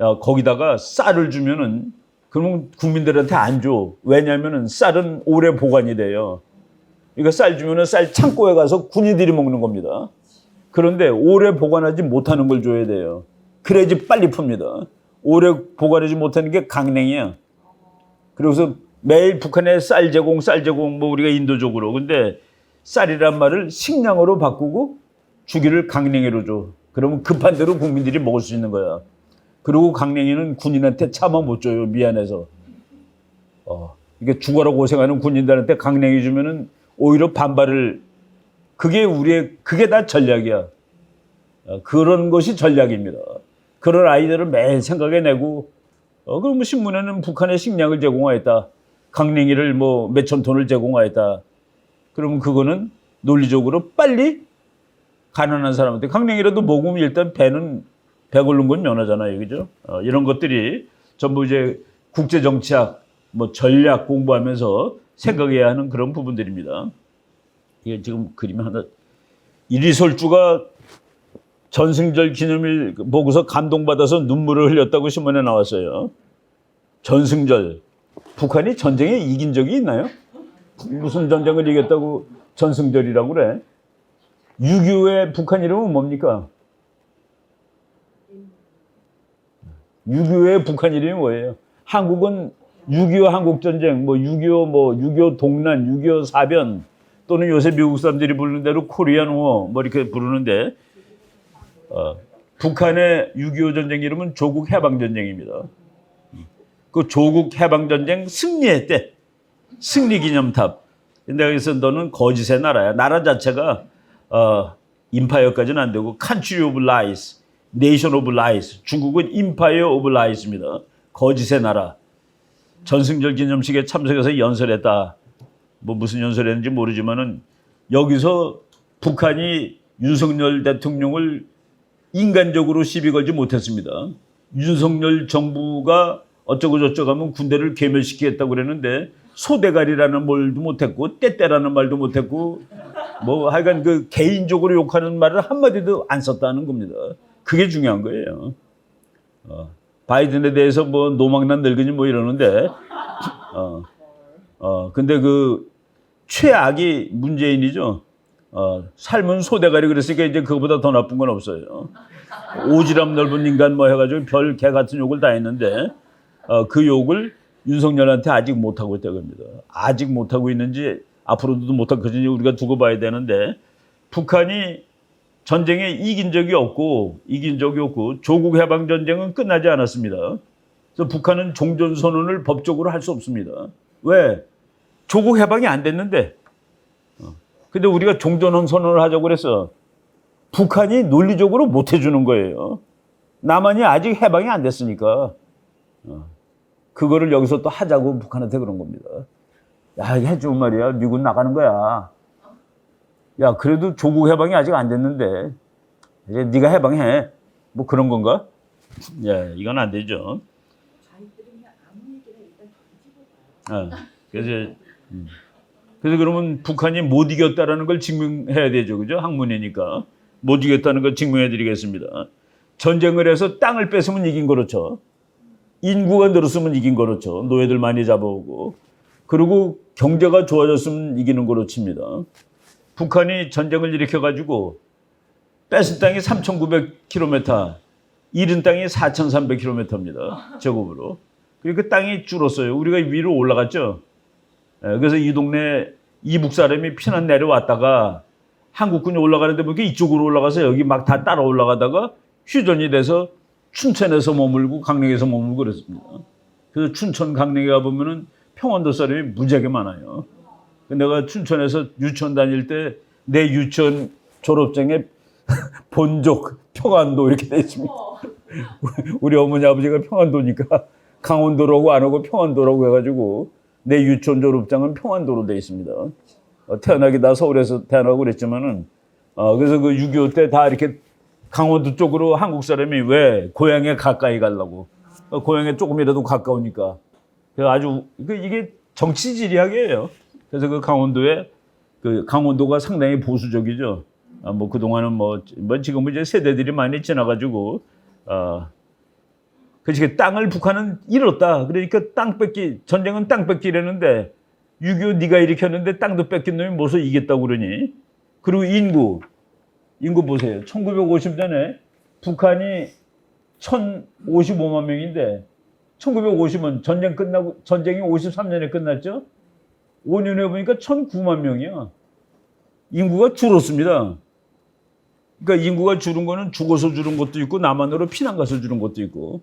야, 거기다가 쌀을 주면은 그러면 국민들한테 안 줘. 왜냐면은 쌀은 오래 보관이 돼요. 그러니까 쌀 주면은 쌀 창고에 가서 군인들이 먹는 겁니다. 그런데 오래 보관하지 못하는 걸 줘야 돼요. 그래야지 빨리 풉니다. 오래 보관하지 못하는 게 강냉이야. 그래서 매일 북한에 쌀 제공 뭐 우리가 인도적으로. 근데 쌀이란 말을 식량으로 바꾸고 주기를 강냉이로 줘. 그러면 급한 대로 국민들이 먹을 수 있는 거야. 그리고 강냉이는 군인한테 차마 못 줘요. 미안해서. 이게 죽어라 고생하는 군인들한테 강냉이 주면은 오히려 반발을, 그게 다 전략이야. 그런 것이 전략입니다. 그런 아이디어를 매일 생각해 내고, 그럼 신문에는 북한에 식량을 제공하였다. 강냉이를 뭐 몇천 톤을 제공하였다. 그러면 그거는 논리적으로 빨리 가난한 사람한테 강냉이라도 먹으면 일단 배 고른 건 면하잖아요. 그죠? 이런 것들이 전부 이제 국제정치학, 뭐 전략 공부하면서 생각해야 하는 그런 부분들입니다. 이게 지금 그림이 하나, 이리설주가 전승절 기념일 보고서 감동받아서 눈물을 흘렸다고 신문에 나왔어요. 전승절. 북한이 전쟁에 이긴 적이 있나요? 무슨 전쟁을 이겼다고 전승절이라고 그래? 6.25의 북한 이름은 뭡니까? 6.25의 북한 이름이 뭐예요? 한국은 6.25 한국전쟁, 뭐 6.25 동란, 6.25 사변, 또는 요새 미국 사람들이 부르는 대로 코리안 워, 뭐 이렇게 부르는데, 북한의 6.25 전쟁 이름은 조국 해방전쟁입니다. 그 조국 해방전쟁 승리했대. 승리기념탑. 근데 여기서 너는 거짓의 나라야. 나라 자체가, 임파이어까지는 안 되고, country of lies, nation of lies. 중국은 empire of lies입니다. 거짓의 나라. 전승절 기념식에 참석해서 연설했다. 뭐 무슨 연설했는지 모르지만은 여기서 북한이 윤석열 대통령을 인간적으로 시비 걸지 못했습니다. 윤석열 정부가 어쩌고 저쩌고 하면 군대를 괴멸시키겠다고 그랬는데 소대가리라는 말도 못했고 떼떼라는 말도 못했고 뭐 하여간 그 개인적으로 욕하는 말을 한마디도 안 썼다는 겁니다. 그게 중요한 거예요. 바이든에 대해서 뭐 노망난 늙은이 뭐 이러는데 근데 그 최악이 문재인이죠. 삶은 소대가리 그랬으니까 이제 그거보다 더 나쁜 건 없어요. 오지랖 넓은 인간 뭐 해가지고 별 개 같은 욕을 다 했는데 그 욕을 윤석열한테 아직 못하고 있다고 합니다. 아직 못하고 있는지 앞으로도 못할 것인지 우리가 두고 봐야 되는데 북한이 전쟁에 이긴 적이 없고 조국 해방전쟁은 끝나지 않았습니다. 그래서 북한은 종전선언을 법적으로 할 수 없습니다. 왜? 조국 해방이 안 됐는데. 근데 우리가 종전선언을 하자고 그랬어. 북한이 논리적으로 못 해주는 거예요. 남한이 아직 해방이 안 됐으니까. 그거를 여기서 또 하자고 북한한테 그런 겁니다. 야, 해주면 말이야. 미군 나가는 거야. 야, 그래도 조국 해방이 아직 안 됐는데 이제 네가 해방해. 뭐 그런 건가? 예, 이건 안 되죠. 그래서 그러면 북한이 못 이겼다라는 걸 증명해야 되죠. 그죠? 학문이니까. 못 이겼다는 걸 증명해 드리겠습니다. 전쟁을 해서 땅을 뺏으면 이긴 거렇죠. 인구가 늘었으면 이긴 거렇죠. 노예들 많이 잡아오고. 그리고 경제가 좋아졌으면 이기는 거로 칩니다. 북한이 전쟁을 일으켜가지고 뺏은 땅이 3,900km, 잃은 땅이 4,300km입니다. 제곱으로. 그러니까 땅이 줄었어요. 우리가 위로 올라갔죠. 그래서 이 동네 이북 사람이 피난 내려왔다가 한국군이 올라가는데 보니까 이쪽으로 올라가서 여기 막 다 따라 올라가다가 휴전이 돼서 춘천에서 머물고 강릉에서 머물고 그랬습니다. 그래서 춘천 강릉에 가보면은 평안도 사람이 무지하게 많아요. 내가 춘천에서 유치원 다닐 때 내 유치원 졸업장에 본족 평안도 이렇게 돼 있습니다. 우리 어머니 아버지가 평안도니까 강원도라고 안 하고 평안도라고 해가지고 내 유치원 졸업장은 평안도로 돼 있습니다. 태어나기 나 서울에서 태어나고 그랬지만은 그래서 그 6.25 때 다 이렇게 강원도 쪽으로 한국 사람이 왜 고향에 가까이 가려고 고향에 조금이라도 가까우니까 그래서 아주 이게 정치지리학이에요. 그래서 그 강원도에 그 강원도가 상당히 보수적이죠. 뭐 그동안은 뭐 지금은 이제 세대들이 많이 지나가지고 그렇지 땅을 북한은 잃었다. 그러니까 땅 뺏기 전쟁은 땅 뺏기라는데 6.25 네가 일으켰는데 땅도 뺏긴 놈이 뭐서 이겼다고 그러니? 그리고 인구 보세요. 1950년에 북한이 1,055만 명인데 1950년 전쟁이 53년에 끝났죠. 5년에 보니까 1,009만 명이야. 인구가 줄었습니다. 그러니까 인구가 줄은 거는 죽어서 줄은 것도 있고 남한으로 피난 가서 줄은 것도 있고.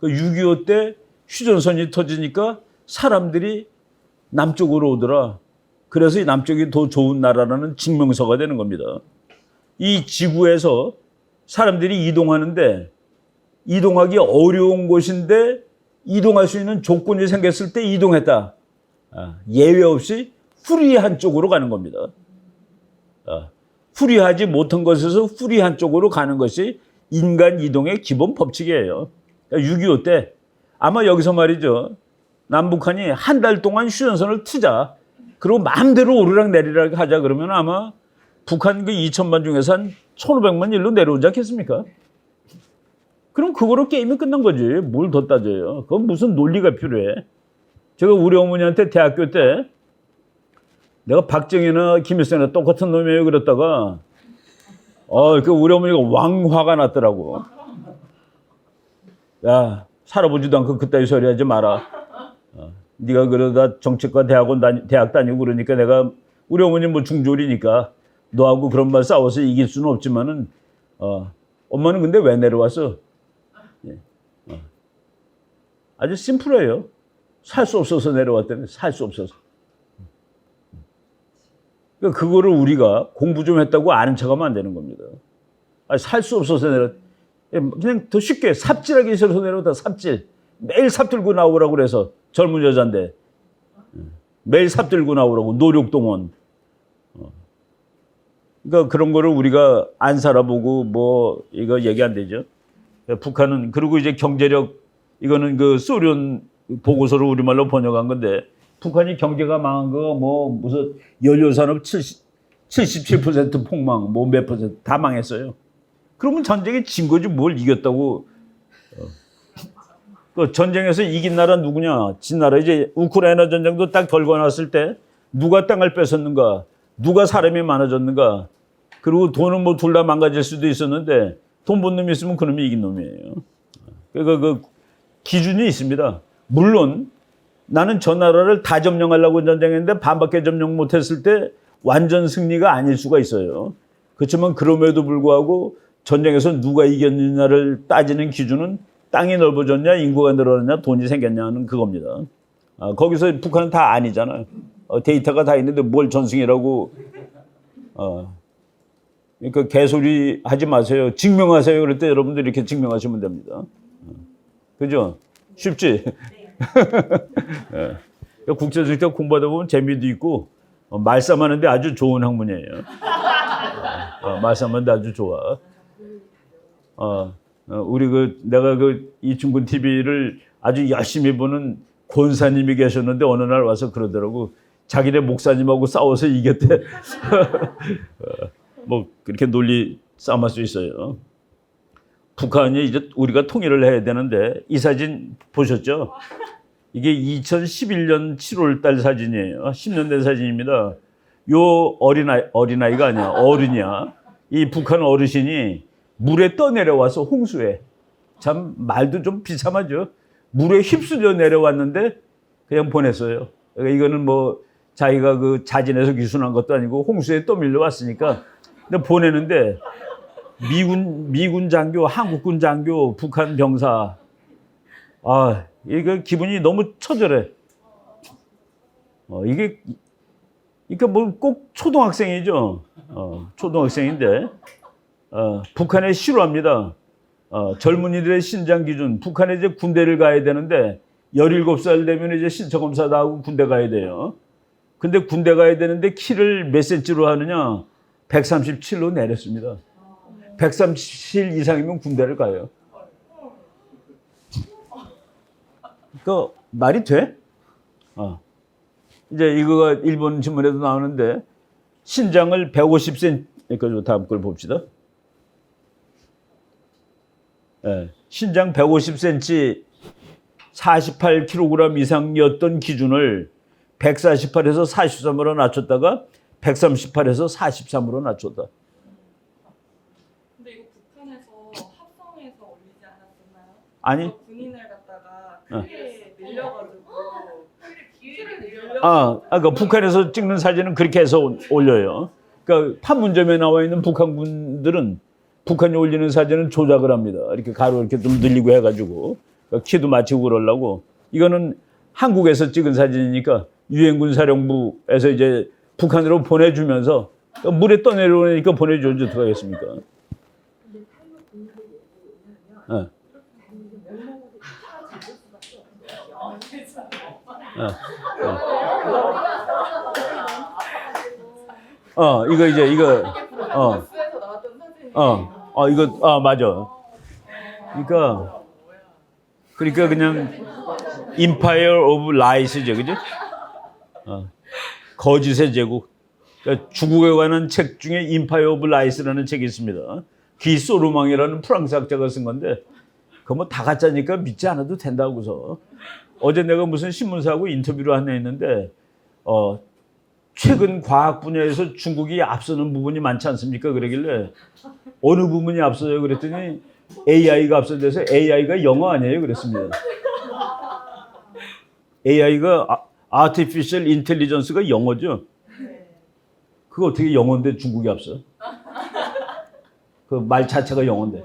6.25 때 휴전선이 터지니까 사람들이 남쪽으로 오더라. 그래서 이 남쪽이 더 좋은 나라라는 증명서가 되는 겁니다. 이 지구에서 사람들이 이동하는데 이동하기 어려운 곳인데 이동할 수 있는 조건이 생겼을 때 이동했다. 예외 없이 후리한 쪽으로 가는 겁니다. 후리하지 못한 것에서 후리한 쪽으로 가는 것이 인간 이동의 기본 법칙이에요. 6.25 때 아마 여기서 말이죠. 남북한이 한 달 동안 휴전선을 트자. 그리고 마음대로 오르락 내리락 하자 그러면 아마 북한 그 2,000만 중에서 한 1,500만 일로 내려오지 않겠습니까? 그럼 그거로 게임이 끝난 거지. 뭘 더 따져요. 그건 무슨 논리가 필요해. 제가 우리 어머니한테 대학교 때 내가 박정희나 김일성이나 똑같은 놈이에요 그랬다가 그 우리 어머니가 왕화가 났더라고. 야, 살아보지도 않고 그따위 소리 하지 마라. 네가 그러다 정치과 대학 다니고 그러니까 내가 우리 어머니 뭐 중졸이니까 너하고 그런 말 싸워서 이길 수는 없지만은 엄마는 근데 왜 내려왔어? 아주 심플해요. 살 수 없어서 내려왔다며. 살 수 없어서. 그러니까 그거를 우리가 공부 좀 했다고 아는 척하면 안 되는 겁니다. 살 수 없어서 그냥 더 쉽게 삽질하기 싫어서 내려왔다. 삽질. 매일 삽 들고 나오라고 그래서 젊은 여잔데 매일 삽 들고 나오라고 노력동원. 그러니까 그런 거를 우리가 안 살아보고 뭐 이거 얘기 안 되죠. 북한은 그리고 이제 경제력 이거는 그 소련 보고서를 우리말로 번역한 건데 북한이 경제가 망한 거 뭐 무슨 연료산업 77% 폭망 뭐 몇 퍼센트 다 망했어요. 그러면 전쟁에 진 거지 뭘 이겼다고. 그 전쟁에서 이긴 나라 누구냐? 진 나라. 이제 우크라이나 전쟁도 딱 결과 났을 때 누가 땅을 뺏었는가? 누가 사람이 많아졌는가? 그리고 돈은 뭐 둘 다 망가질 수도 있었는데 돈 번 놈이 있으면 그 놈이 이긴 놈이에요. 그러니까 그 기준이 있습니다. 물론 나는 저 나라를 다 점령하려고 전쟁했는데 반밖에 점령 못했을 때 완전 승리가 아닐 수가 있어요. 그렇지만 그럼에도 불구하고 전쟁에서 누가 이겼느냐를 따지는 기준은 땅이 넓어졌냐, 인구가 늘어났냐, 돈이 생겼냐는 그겁니다. 거기서 북한은 다 아니잖아요. 데이터가 다 있는데 뭘 전승이라고. 그러니까 개소리 하지 마세요. 증명하세요. 그럴 때 여러분들 이렇게 증명하시면 됩니다. 그죠? 쉽지? 국제정책 공부하다 보면 재미도 있고 말싸움하는데 아주 좋은 학문이에요. 말싸움하는데 아주 좋아. 우리 내가 이충근 TV를 아주 열심히 보는 권사님이 계셨는데 어느 날 와서 그러더라고. 자기네 목사님하고 싸워서 이겼대. 뭐 그렇게 논리 싸움할 수 있어요. 북한이 이제 우리가 통일을 해야 되는데 이 사진 보셨죠? 이게 2011년 7월 달 사진이에요. 10년 된 사진입니다. 요 어린아이가 아니야. 어른이야. 이 북한 어르신이 물에 떠내려와서 홍수에. 참 말도 좀 비참하죠. 물에 휩쓸려 내려왔는데 그냥 보냈어요. 그러니까 이거는 뭐 자기가 그 자진해서 귀순한 것도 아니고 홍수에 떠밀려 왔으니까 근데 보내는데 미군 장교, 한국군 장교, 북한 병사 아 이거 기분이 너무 처절해. 이게 그러니까 뭐 꼭 초등학생이죠. 초등학생인데 북한에 싫어합니다. 젊은이들의 신장 기준 북한에 이제 군대를 가야 되는데 17살 되면 이제 신체 검사 다 하고 군대 가야 돼요. 근데 군대 가야 되는데 키를 몇 센치로 하느냐? 137로 내렸습니다. 137 이상이면 군대를 가요. 그 말이 돼? 이제 이거가 일본 신문에도 나오는데 신장을 150cm 그러니까 다음 걸 봅시다. 신장 150cm 48kg 이상이었던 기준을 148에서 43으로 낮췄다가 138에서 43으로 낮췄다. 근데 이거 북한에서 합성해서 올리지 않았었나요? 아니. 군인을 갖다가 크게 늘려가지고 키를 늘려. 그러니까 북한에서 찍는 사진은 그렇게 해서 올려요. 그러니까 판문점에 나와 있는 북한군들은 북한이 올리는 사진은 조작을 합니다. 이렇게 가로 이렇게 좀 늘리고 해가지고 그러니까 키도 맞추고 그러려고. 이거는 한국에서 찍은 사진이니까 유엔군 사령부에서 이제 북한으로 보내주면서 물에 떠내려오니까 보내줘야지 어떡하겠습니까? 이거 이제 이거 뉴스에서 나왔던 사진이. 이거 맞아. 그러니까 그냥 Empire of Lies죠, 그죠? 거짓의 제국. 그러니까 중국에 관한 책 중에 Empire of Lies라는 책이 있습니다. 기 소르망이라는 프랑스 학자가 쓴 건데, 그거 뭐 다 가짜니까 믿지 않아도 된다고서. 어제 내가 무슨 신문사하고 인터뷰를 하나 했는데, 최근 과학 분야에서 중국이 앞서는 부분이 많지 않습니까? 그러길래 어느 부분이 앞서요? 그랬더니 AI가 앞서돼서 AI가 영어 아니에요? 그랬습니다. AI가 Artificial Intelligence가 영어죠? 그거 어떻게 영어인데 중국이 앞서? 그 말 자체가 영어인데.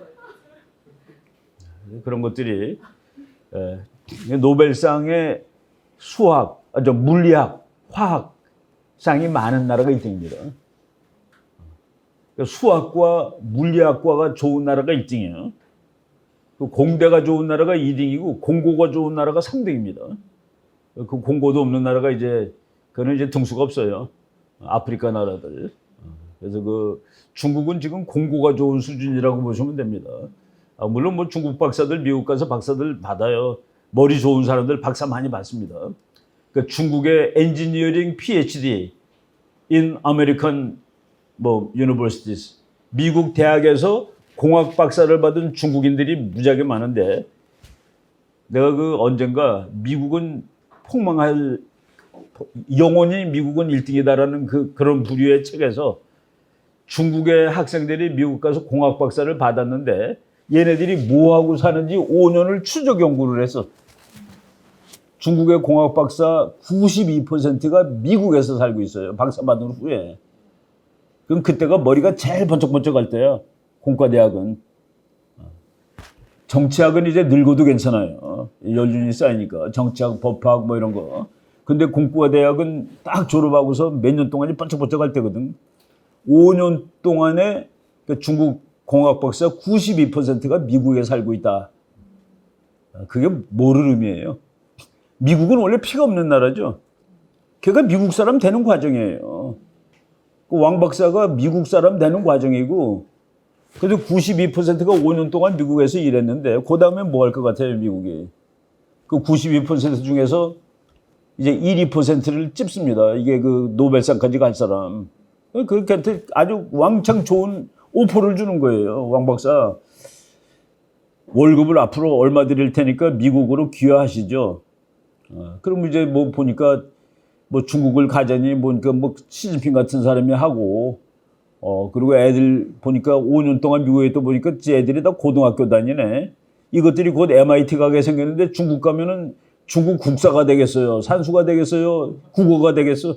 그런 것들이 노벨상의 수학, 물리학, 화학 상이 많은 나라가 1등입니다. 수학과 물리학과가 좋은 나라가 1등이에요. 공대가 좋은 나라가 2등이고 공고가 좋은 나라가 3등입니다. 그 공고도 없는 나라가 그거는 이제 등수가 없어요. 아프리카 나라들. 그래서 중국은 지금 공고가 좋은 수준이라고 보시면 됩니다. 물론 뭐 중국 박사들 미국 가서 박사들 받아요. 머리 좋은 사람들 박사 많이 받습니다. 그러니까 중국의 엔지니어링 PhD in American universities. 미국 대학에서 공학 박사를 받은 중국인들이 무지하게 많은데 내가 언젠가 미국은 영원히 미국은 1등이다라는 그런 부류의 책에서 중국의 학생들이 미국 가서 공학 박사를 받았는데 얘네들이 뭐하고 사는지 5년을 추적 연구를 했어. 중국의 공학 박사 92%가 미국에서 살고 있어요. 박사 받은 후에. 그럼 그때가 머리가 제일 번쩍번쩍할 때야. 공과대학은. 정치학은 이제 늙어도 괜찮아요. 연륜이 쌓이니까. 정치학, 법학 뭐 이런 거. 근데 공과대학은 딱 졸업하고서 몇 년 동안이 번쩍번쩍할 때거든. 5년 동안에 중국 공학 박사 92%가 미국에 살고 있다. 그게 뭐를 의미해요? 미국은 원래 피가 없는 나라죠. 걔가 미국 사람 되는 과정이에요. 왕 박사가 미국 사람 되는 과정이고, 그래도 92%가 5년 동안 미국에서 일했는데, 그 다음에 뭐 할 것 같아요, 미국이? 그 92% 중에서 이제 1, 2%를 찝습니다. 이게 노벨상까지 갈 사람. 그한테 아주 왕창 좋은 오퍼를 주는 거예요, 왕 박사. 월급을 앞으로 얼마 드릴 테니까 미국으로 귀화하시죠. 그럼 이제 뭐 보니까 뭐 중국을 가자니 보니까 뭐 시진핑 같은 사람이 하고 그리고 애들 보니까 5년 동안 미국에 또 보니까 애들이 다 고등학교 다니네. 이것들이 곧 MIT 가게 생겼는데 중국 가면은 중국 국사가 되겠어요. 산수가 되겠어요. 국어가 되겠어.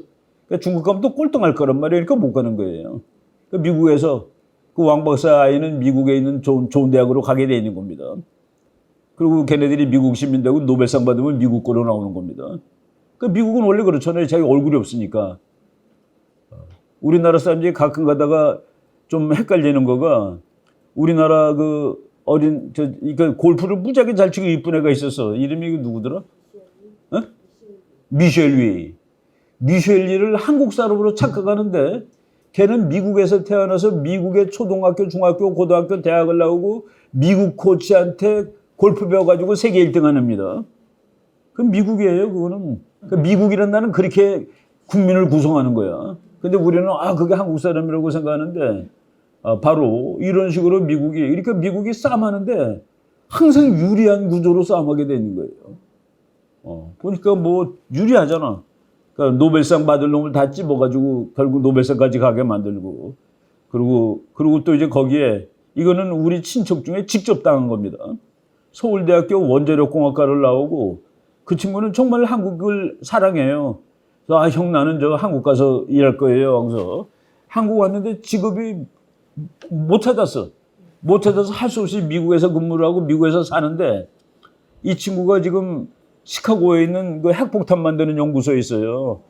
그러니까 중국 가면 또 꼴등할 거란 말이에요. 그러니까 못 가는 거예요. 그러니까 미국에서 그 왕 박사 아이는 미국에 있는 좋은 대학으로 가게 돼 있는 겁니다. 그리고 걔네들이 미국 시민 되고 노벨상 받으면 미국 거로 나오는 겁니다. 그러니까 미국은 원래 그렇잖아요. 자기 얼굴이 없으니까. 우리나라 사람들이 가끔 가다가 좀 헷갈리는 거가 우리나라 그 어린 그러니까 골프를 무지하게 잘 치고 이쁜 애가 있었어. 이름이 누구더라? 미셸 리. 미셸 리를 한국 사람으로 착각하는데 걔는 미국에서 태어나서 미국의 초등학교, 중학교, 고등학교, 대학을 나오고 미국 코치한테 골프 배워가지고 세계 1등 합니다. 그럼 미국이에요, 그거는. 그러니까 미국이란 나는 그렇게 국민을 구성하는 거야. 근데 우리는 그게 한국 사람이라고 생각하는데 바로 이런 식으로 그러니까 미국이 싸움하는데 항상 유리한 구조로 싸움하게 되는 거예요. 보니까 뭐 유리하잖아. 그러니까 노벨상 받을 놈을 다 찝어가지고 결국 노벨상까지 가게 만들고 그리고 또 이제 거기에 이거는 우리 친척 중에 직접 당한 겁니다. 서울대학교 원자력공학과를 나오고 그 친구는 정말 한국을 사랑해요. 그래서 형 나는 저 한국 가서 일할 거예요. 그래서 한국 왔는데 직업이 못 찾았어. 못 찾아서 할 수 없이 미국에서 근무를 하고 미국에서 사는데 이 친구가 지금 시카고에 있는 그 핵폭탄 만드는 연구소에 있어요.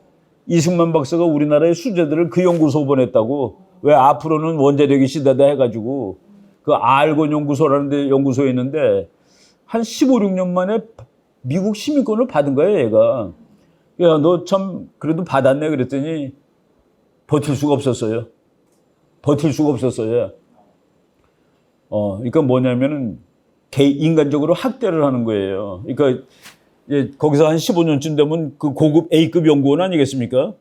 이승만 박사가 우리나라의 수재들을 그 연구소 보냈다고. 왜 앞으로는 원자력이 시대다 해가지고 그 알곤 연구소라는 데 연구소에 있는데 한 15, 16년 만에 미국 시민권을 받은 거예요, 얘가. 야, 너 참 그래도 받았네 그랬더니 버틸 수가 없었어요. 그러니까 뭐냐면은 인간적으로 학대를 하는 거예요. 그러니까 거기서 한 15년쯤 되면 그 고급 A급 연구원 아니겠습니까?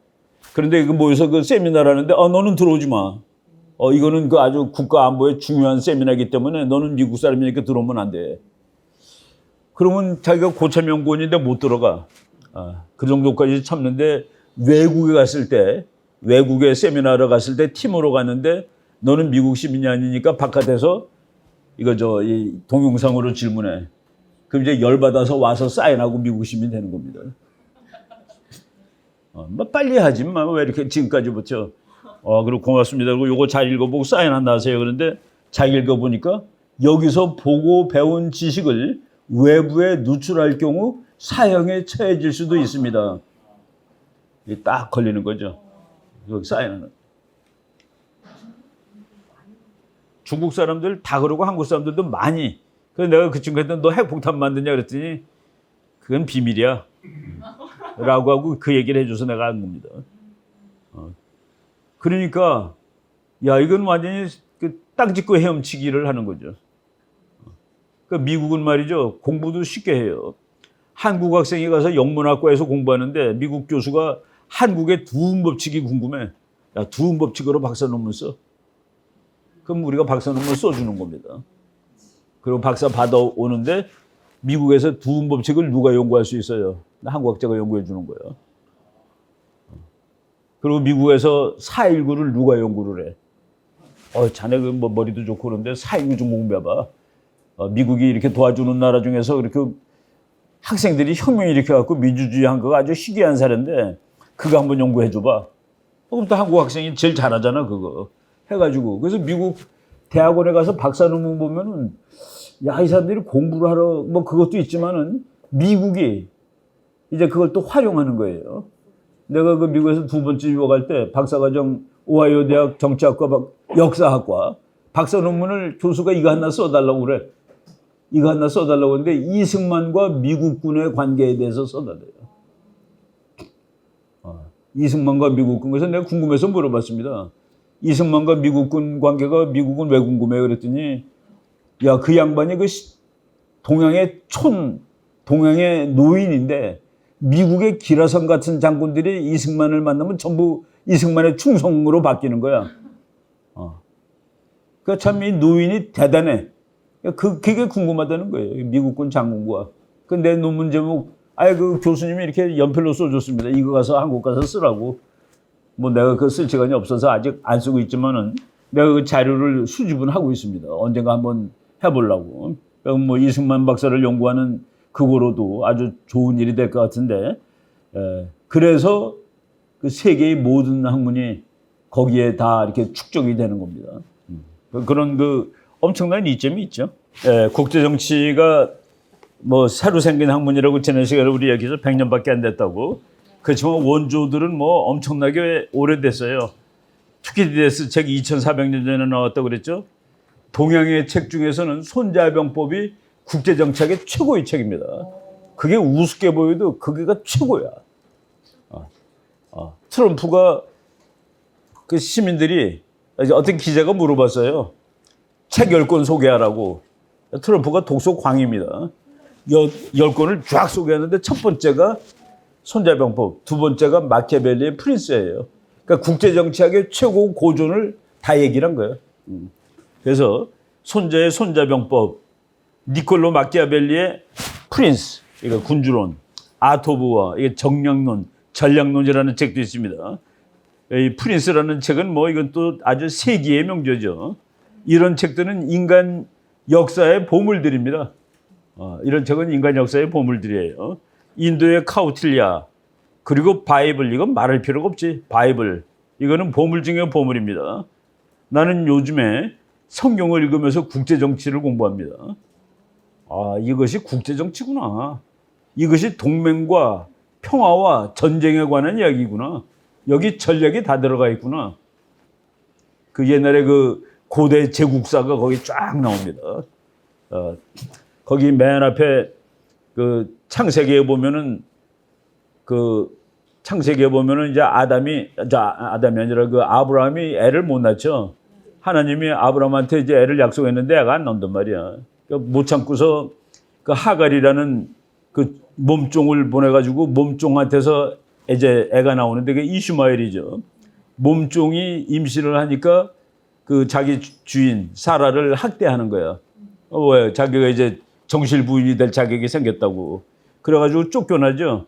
그런데 그 모여서 그 세미나를 하는데 너는 들어오지 마. 이거는 그 아주 국가 안보에 중요한 세미나이기 때문에 너는 미국 사람이니까 들어오면 안 돼. 그러면 자기가 고참 연구원인데 못 들어가. 그 정도까지 참는데 외국에 세미나를 갔을 때 팀으로 갔는데 너는 미국 시민이 아니니까 바깥에서 이 동영상으로 질문해. 그럼 이제 열받아서 와서 사인하고 미국 시민 되는 겁니다. 뭐 빨리 하지 마. 왜 이렇게 지금까지 버텨. 그리고 고맙습니다. 그리고 요거 잘 읽어보고 사인 한다 하세요. 그런데 잘 읽어보니까 여기서 보고 배운 지식을 외부에 누출할 경우 사형에 처해질 수도 있습니다. 딱 걸리는 거죠. 여기 사인하는. 중국 사람들 다 그러고 한국 사람들도 많이. 그래서 내가 그 친구한테 너 핵폭탄 만드냐 그랬더니 그건 비밀이야. 라고 하고 그 얘기를 해줘서 내가 한 겁니다. 그러니까 이건 완전히 땅 짚고 헤엄치기를 하는 거죠. 그러니까 미국은 말이죠. 공부도 쉽게 해요. 한국 학생이 가서 영문학과에서 공부하는데 미국 교수가 한국의 두음법칙이 궁금해. 야, 두음법칙으로 박사 논문 써. 그럼 우리가 박사 논문 써주는 겁니다. 그리고 박사 받아오는데 미국에서 두음법칙을 누가 연구할 수 있어요? 한국 학자가 연구해 주는 거예요. 그리고 미국에서 4.19를 누가 연구를 해? 자네 그 뭐 머리도 좋고 그런데 4.19 좀 공부해봐. 미국이 이렇게 도와주는 나라 중에서 이렇게 학생들이 혁명 일으켜갖고 민주주의 한 거가 아주 희귀한 사례인데 그거 한번 연구해 줘봐. 그럼 또 한국 학생이 제일 잘하잖아 그거. 해가지고 그래서 미국 대학원에 가서 박사 논문 보면은 이 사람들이 공부를 하러 뭐 그것도 있지만은 미국이 이제 그걸 또 활용하는 거예요. 내가 그 미국에서 두 번째 유학할 때 박사과정 오하이오 대학 정치학과 역사학과 박사 논문을 교수가 이거 하나 써달라고 그래. 이거 하나 써달라고 하는데 이승만과 미국군의 관계에 대해서 써달래요. 이승만과 미국군. 그래서 내가 궁금해서 물어봤습니다. 이승만과 미국군 관계가 미국은 왜 궁금해요? 그랬더니 그 양반이 그 동양의 노인인데 미국의 기라성 같은 장군들이 이승만을 만나면 전부 이승만의 충성으로 바뀌는 거야. 그러니까 참 이 노인이 대단해. 그게 궁금하다는 거예요. 미국군 장군과. 그 내 논문 제목 아예 그 교수님이 이렇게 연필로 써줬습니다. 이거 가서 한국 가서 쓰라고. 뭐 내가 그 쓸 시간이 없어서 아직 안 쓰고 있지만은 내가 그 자료를 수집은 하고 있습니다. 언젠가 한번 해보려고. 뭐 이승만 박사를 연구하는 그거로도 아주 좋은 일이 될 것 같은데, 그래서 그 세계의 모든 학문이 거기에 다 이렇게 축적이 되는 겁니다. 그런 그 엄청난 이점이 있죠. 국제 정치가 뭐 새로 생긴 학문이라고 지난 시간에 우리 얘기해서 100년밖에 안 됐다고. 그렇지만 원조들은 뭐 엄청나게 오래됐어요. 투키디데스 책 2400년 전에 나왔다고 그랬죠. 동양의 책 중에서는 손자병법이 국제정책의 최고의 책입니다. 그게 우습게 보여도 그게가 최고야. 트럼프가 그 시민들이 어떤 기자가 물어봤어요. 책 10권 소개하라고. 트럼프가 독서 광입니다. 10권을 쫙 소개하는데 첫 번째가 손자병법, 두 번째가 마키아벨리의 프린스예요. 그러니까 국제정치학의 최고 고전을 다 얘기를 한 거예요. 그래서 손자의 손자병법, 니콜로 마키아벨리의 프린스, 이거 군주론, 아토브와 이게 정량론, 전략론이라는 책도 있습니다. 이 프린스라는 책은 뭐 이건 또 아주 세기의 명저죠. 이런 책들은 인간 역사의 보물들입니다. 이런 책은 인간 역사의 보물들이에요. 인도의 카우틸리아, 그리고 바이블, 이건 말할 필요가 없지. 바이블, 이거는 보물 중에 보물입니다. 나는 요즘에 성경을 읽으면서 국제정치를 공부합니다. 이것이 국제정치구나. 이것이 동맹과 평화와 전쟁에 관한 이야기구나. 여기 전략이 다 들어가 있구나. 그 옛날에 그 고대 제국사가 거기 쫙 나옵니다. 거기 맨 앞에 그 창세기에 보면은 이제 아담이 아니라 그 아브라함이 애를 못 낳죠. 하나님이 아브라함한테 이제 애를 약속했는데 애가 안 나온단 말이야. 그러니까 못 참고서 그 하갈이라는 그 몸종을 보내가지고 몸종한테서 이제 애가 나오는데 그게 이슈마엘이죠. 몸종이 임신을 하니까 그 자기 주인 사라를 학대하는 거야. 왜? 자기가 이제 정실 부인이 될 자격이 생겼다고. 그래가지고 쫓겨나죠.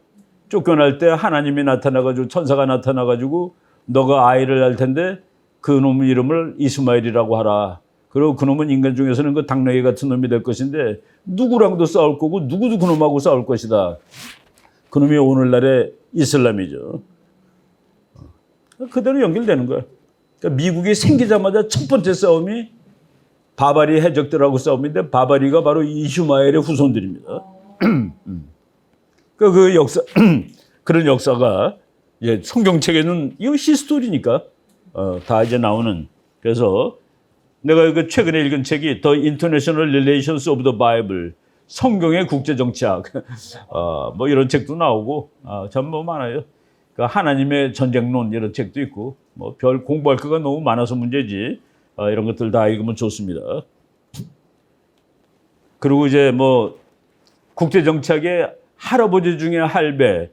쫓겨날 때 하나님이 나타나가지고 천사가 나타나가지고 너가 아이를 낳을 텐데 그 놈 이름을 이스마엘이라고 하라. 그리고 그 놈은 인간 중에서는 그 당나귀 같은 놈이 될 것인데 누구랑도 싸울 거고 누구도 그 놈하고 싸울 것이다. 그 놈이 오늘날의 이슬람이죠. 그대로 연결되는 거야. 그러니까 미국이 생기자마자 첫 번째 싸움이 바바리 해적들하고 싸움인데 바바리가 바로 이슈마엘의 후손들입니다. 그 역사, 그런 역사가 이제 성경책에는 이거 히스토리니까 다 이제 나오는. 그래서 내가 그 최근에 읽은 책이 The International Relations of the Bible, 성경의 국제정치학, 뭐 이런 책도 나오고 참 뭐 많아요. 그 하나님의 전쟁론 이런 책도 있고 뭐 별 공부할 거가 너무 많아서 문제지. 이런 것들 다 읽으면 좋습니다. 그리고 이제 뭐 국제정치학의 할아버지 중에 할배,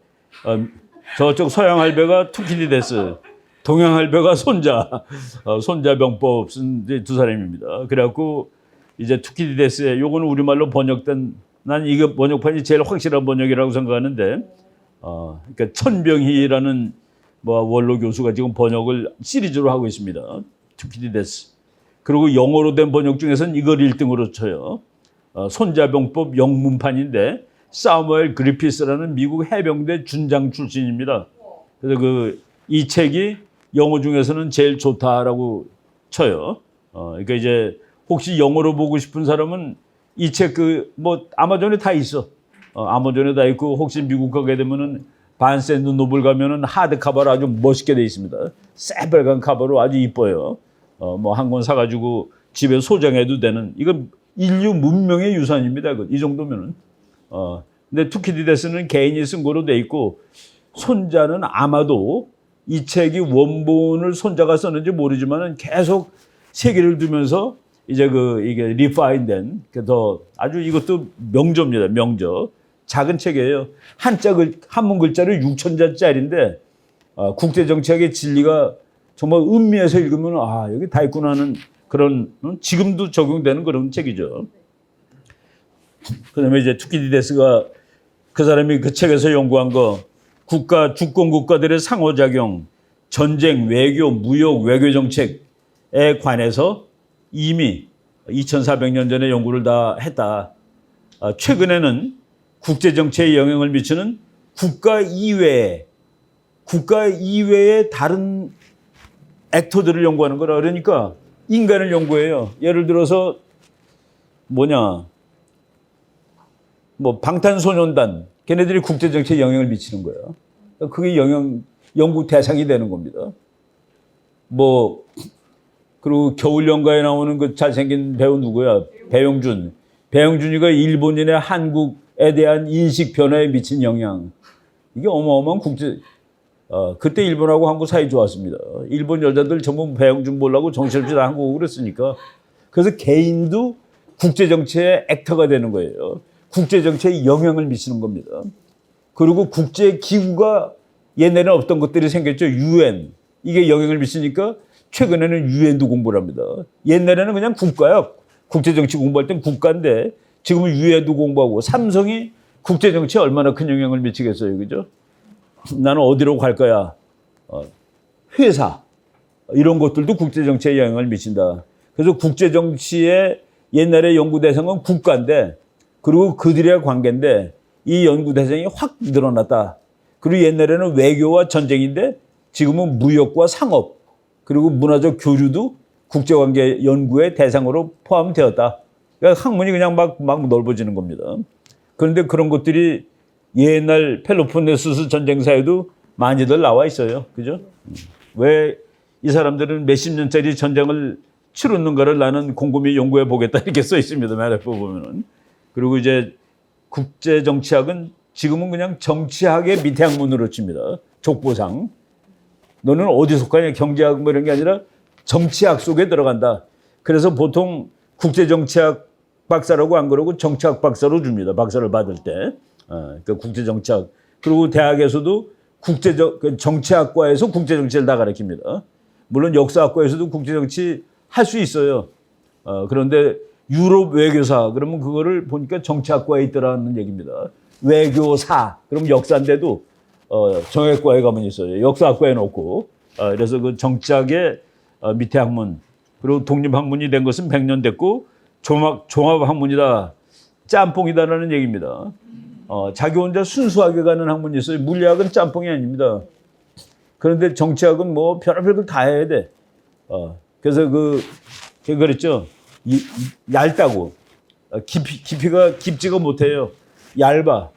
저쪽 서양 할배가 투키디데스, 동양 할배가 손자병법 쓴 두 사람입니다. 그래갖고 이제 투키디데스의 요거는 우리말로 번역된, 난 이거 번역판이 제일 확실한 번역이라고 생각하는데, 그러니까 천병희라는 뭐 원로 교수가 지금 번역을 시리즈로 하고 있습니다. 투키디데스. 그리고 영어로 된 번역 중에서는 이걸 1등으로 쳐요. 손자병법 영문판인데 사무엘 그리피스라는 미국 해병대 준장 출신입니다. 그래서 이 책이 영어 중에서는 제일 좋다라고 쳐요. 그러니까 이제 혹시 영어로 보고 싶은 사람은 이 책 뭐 아마존에 다 있어. 아마존에 다 있고 혹시 미국 가게 되면은 바언스 앤드 노블 가면은 하드 카버로 아주 멋있게 돼 있습니다. 새빨간 카버로 아주 이뻐요. 뭐 한 권 사가지고 집에 소장해도 되는, 이건 인류 문명의 유산입니다. 이 정도면은. 근데 투키디데스는 개인이 쓴 거로 돼 있고, 손자는 아마도 이 책이 원본을 손자가 썼는지 모르지만은 계속 세계를 두면서 이제 이게 리파인된, 더 아주 이것도 명저입니다. 명저. 작은 책이에요. 한문 글자를 6,000자짜리인데, 국제정치학의 진리가 정말 음미해서 읽으면 여기 다 있구나 하는 그런, 지금도 적용되는 그런 책이죠. 그다음에 이제 투키디데스가 그 사람이 그 책에서 연구한 거 국가 주권 국가들의 상호작용, 전쟁, 외교, 무역, 외교 정책에 관해서 이미 2400년 전에 연구를 다 했다. 최근에는 국제 정치에 영향을 미치는 국가 이외의 다른 액터들을 연구하는 거라. 그러니까 인간을 연구해요. 예를 들어서 뭐 방탄소년단, 걔네들이 국제 정치에 영향을 미치는 거야. 그게 연구 대상이 되는 겁니다. 그리고 겨울 연가에 나오는 그 잘생긴 배우 누구야? 배용준. 배용준이가 일본인의 한국에 대한 인식 변화에 미친 영향. 이게 어마어마한 그때 일본하고 한국 사이 좋았습니다. 일본 여자들 전부 배용준 보려고 정신없이 다 한국 오고 그랬으니까. 그래서 개인도 국제정치의 액터가 되는 거예요. 국제정치에 영향을 미치는 겁니다. 그리고 국제기구가 옛날에는 없던 것들이 생겼죠. UN. 이게 영향을 미치니까 최근에는 UN도 공부를 합니다. 옛날에는 그냥 국가야. 국제정치 공부할 땐 국가인데 지금은 UN도 공부하고 삼성이 국제정치에 얼마나 큰 영향을 미치겠어요. 그죠? 나는 어디로 갈 거야? 회사. 이런 것들도 국제정치에 영향을 미친다. 그래서 국제정치의 옛날에 연구 대상은 국가인데 그리고 그들의 관계인데 이 연구 대상이 확 늘어났다. 그리고 옛날에는 외교와 전쟁인데 지금은 무역과 상업 그리고 문화적 교류도 국제관계 연구의 대상으로 포함되었다. 그러니까 학문이 그냥 막 넓어지는 겁니다. 그런데 그런 것들이 옛날 펠로폰네소스 전쟁사에도 많이들 나와 있어요. 그죠? 왜 이 사람들은 몇십 년짜리 전쟁을 치렀는가를 나는 곰곰이 연구해 보겠다 이렇게 써 있습니다. 말해 보면은. 그리고 이제 국제정치학은 지금은 그냥 정치학의 밑에 학문으로 칩니다. 족보상. 너는 어디 속하냐? 경제학 뭐 이런 게 아니라 정치학 속에 들어간다. 그래서 보통 국제정치학 박사라고 안 그러고 정치학 박사로 줍니다. 박사를 받을 때. 그러니까 국제정치학. 그리고 대학에서도 정치학과에서 국제정치를 다 가르칩니다. 물론 역사학과에서도 국제정치 할 수 있어요. 그런데 유럽 외교사 그러면 그거를 보니까 정치학과에 있더라는 얘기입니다. 외교사 그럼 역사인데도 정외과에 가면 있어요. 역사학과에 놓고 그래서 그 정치학의 밑에 학문 그리고 독립학문이 된 것은 100년 됐고 종합학문이다. 짬뽕이다라는 얘기입니다. 자기 혼자 순수하게 가는 학문이 있어요. 물리학은 짬뽕이 아닙니다. 그런데 정치학은 뭐 별의별 걸 다 해야 돼. 그래서 제가 그랬죠. 얇다고. 깊이가 깊지가 못해요. 얇아.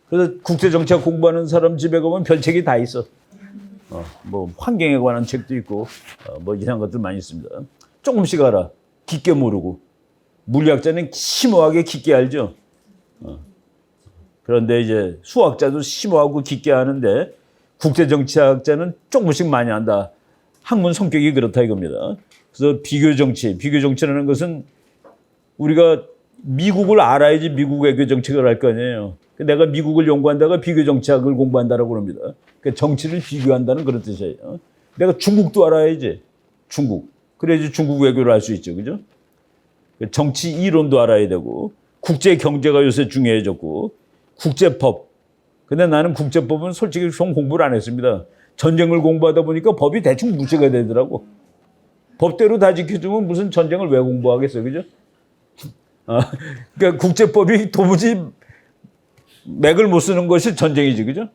그래서 국제정치학 공부하는 사람 집에 가면 별책이 다 있어. 뭐 환경에 관한 책도 있고 뭐 이런 것들 많이 있습니다. 조금씩 알아. 깊게 모르고. 물리학자는 심오하게 깊게 알죠. 그런데 이제 수학자도 심오하고 깊게 아는데 국제정치학자는 조금씩 많이 안다. 학문 성격이 그렇다 이겁니다. 그래서 비교정치라는 것은 우리가 미국을 알아야지 미국 외교 정책을 할 거 아니에요. 내가 미국을 연구한다가 비교정치학을 공부한다라고 그럽니다. 그러니까 정치를 비교한다는 그런 뜻이에요. 내가 중국도 알아야지. 중국. 그래야지 중국 외교를 할 수 있죠. 그죠? 정치 이론도 알아야 되고 국제 경제가 요새 중요해졌고 국제법. 근데 나는 국제법은 솔직히 좀 공부를 안 했습니다. 전쟁을 공부하다 보니까 법이 대충 무시가 되더라고. 법대로 다 지켜주면 무슨 전쟁을 왜 공부하겠어요. 그죠? 그러니까 국제법이 도무지 맥을 못 쓰는 것이 전쟁이지. 그죠?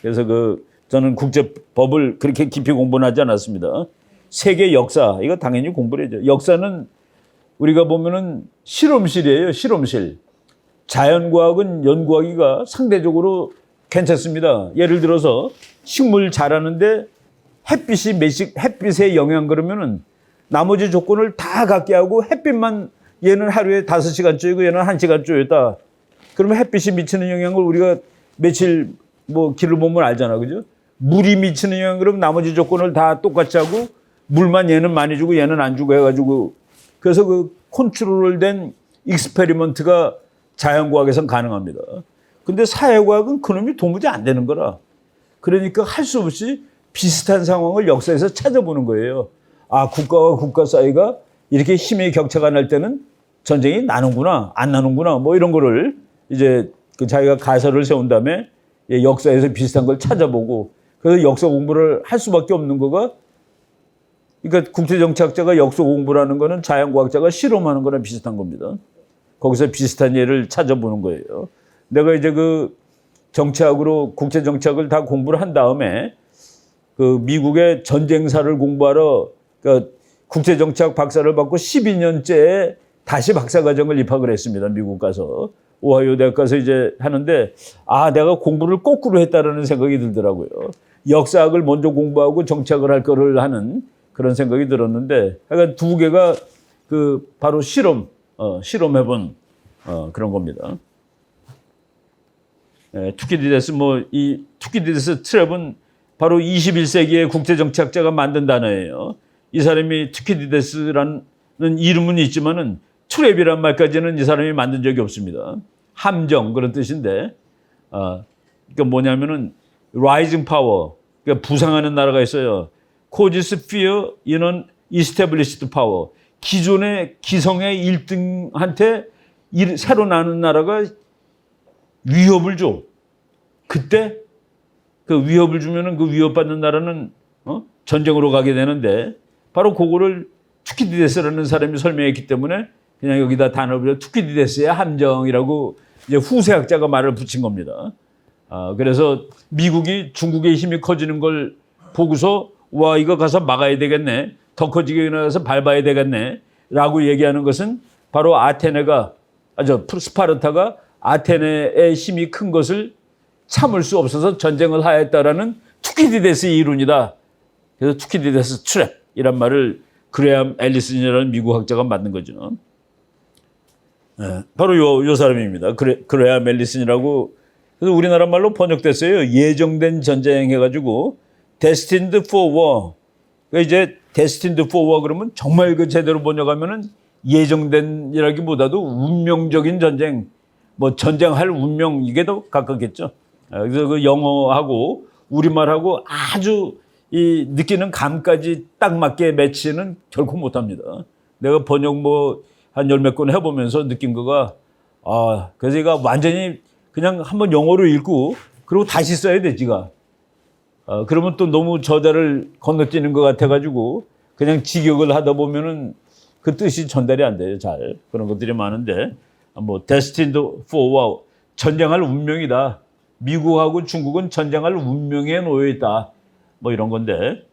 그래서 저는 국제법을 그렇게 깊이 공부는 하지 않았습니다. 세계 역사, 이거 당연히 공부를 해야죠. 역사는 우리가 보면은 실험실이에요. 실험실. 자연과학은 연구하기가 상대적으로 괜찮습니다. 예를 들어서 식물 자라는데 햇빛의 영향 그러면은 나머지 조건을 다 갖게 하고 햇빛만 얘는 하루에 5시간 쪼이고 얘는 1시간 쪼였다. 그러면 햇빛이 미치는 영향을 우리가 며칠 길을 보면 알잖아. 그죠? 물이 미치는 영향 그러면 나머지 조건을 다 똑같이 하고 물만 얘는 많이 주고 얘는 안 주고 해가지고 그래서 컨트롤된 익스페리먼트가 자연과학에선 가능합니다. 근데 사회과학은 그놈이 도무지 안 되는 거라. 그러니까 할 수 없이 비슷한 상황을 역사에서 찾아보는 거예요. 국가와 국가 사이가 이렇게 힘의 격차가 날 때는 전쟁이 나는구나, 안 나는구나, 뭐 이런 거를 이제 그 자기가 가설을 세운 다음에 역사에서 비슷한 걸 찾아보고 그래서 역사 공부를 할 수밖에 없는 거가 그러니까 국제정치학자가 역사 공부라는 거는 자연과학자가 실험하는 거랑 비슷한 겁니다. 거기서 비슷한 예를 찾아보는 거예요. 내가 이제 그 정치학으로 국제정치학을 다 공부를 한 다음에 그 미국의 전쟁사를 공부하러 그러니까 국제정치학 박사를 받고 12년째에 다시 박사과정을 입학을 했습니다. 미국 가서. 오하이오 대학 가서 이제 하는데 내가 공부를 거꾸로 했다라는 생각이 들더라고요. 역사학을 먼저 공부하고 정치학을 할 거를 하는 그런 생각이 들었는데 하여간 두 개가 그 바로 실험해본 그런 겁니다. 투키디데스 이 투키디데스 트랩은 바로 21세기의 국제정치학자가 만든 단어예요. 이 사람이 투키디데스라는 이름은 있지만은 트랩이란 말까지는 이 사람이 만든 적이 없습니다. 함정 그런 뜻인데, 그러니까 뭐냐면은 rising power, 그러니까 부상하는 나라가 있어요. causes fear in an established power. 기존의 기성의 1등한테 새로 나는 나라가 위협을 줘. 그때 그 위협을 주면은 그 위협받는 나라는 전쟁으로 가게 되는데 바로 그거를 투키디데스라는 사람이 설명했기 때문에 그냥 여기다 단어를 투키디데스의 함정이라고 이제 후세학자가 말을 붙인 겁니다. 그래서 미국이 중국의 힘이 커지는 걸 보고서 와 이거 가서 막아야 되겠네. 더 커지게 나가서 밟아야 되겠네. 라고 얘기하는 것은 바로 스파르타가 아테네의 힘이 큰 것을 참을 수 없어서 전쟁을 하였다라는 투키디데스의 이론이다. 그래서 투키디데스 트랩이란 말을 그레암 앨리슨이라는 미국 학자가 만든 거죠. 바로 요 사람입니다. 그레암 앨리슨이라고. 그래서 우리나라 말로 번역됐어요. 예정된 전쟁 해가지고 destined for war. 그러니까 이제 destined for war 그러면 정말 그 제대로 번역하면은 예정된이라기보다도 운명적인 전쟁, 전쟁할 운명 이게 더 가깝겠죠. 그래서 그 영어하고 우리말하고 아주 이 느끼는 감까지 딱 맞게 매치는 결코 못합니다. 내가 번역 한 열 몇 권 해보면서 느낀 거가 그래서 얘가 완전히 그냥 한번 영어로 읽고 그리고 다시 써야 돼 지가. 그러면 또 너무 저자를 건너뛰는 것 같아가지고 그냥 직역을 하다 보면은 그 뜻이 전달이 안 돼요. 잘 그런 것들이 많은데 destined for war 전쟁할 운명이다. 미국하고 중국은 전쟁할 운명에 놓여 있다. 이런 건데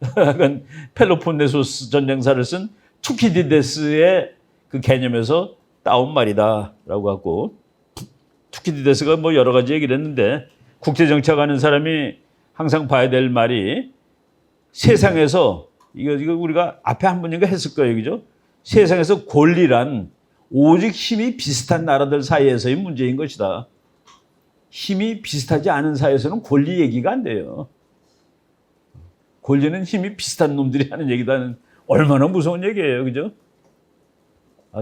펠로폰네소스 전쟁사를 쓴 투키디데스의 그 개념에서 따온 말이다라고 하고 투키디데스가 여러 가지 얘기를 했는데 국제정치학 하는 사람이 항상 봐야 될 말이 세상에서 이거 우리가 앞에 한 번인가 했을 거예요, 그죠? 세상에서 권리란 오직 힘이 비슷한 나라들 사이에서의 문제인 것이다. 힘이 비슷하지 않은 사이에서는 권리 얘기가 안 돼요. 권리는 힘이 비슷한 놈들이 하는 얘기다는 얼마나 무서운 얘기예요, 그죠?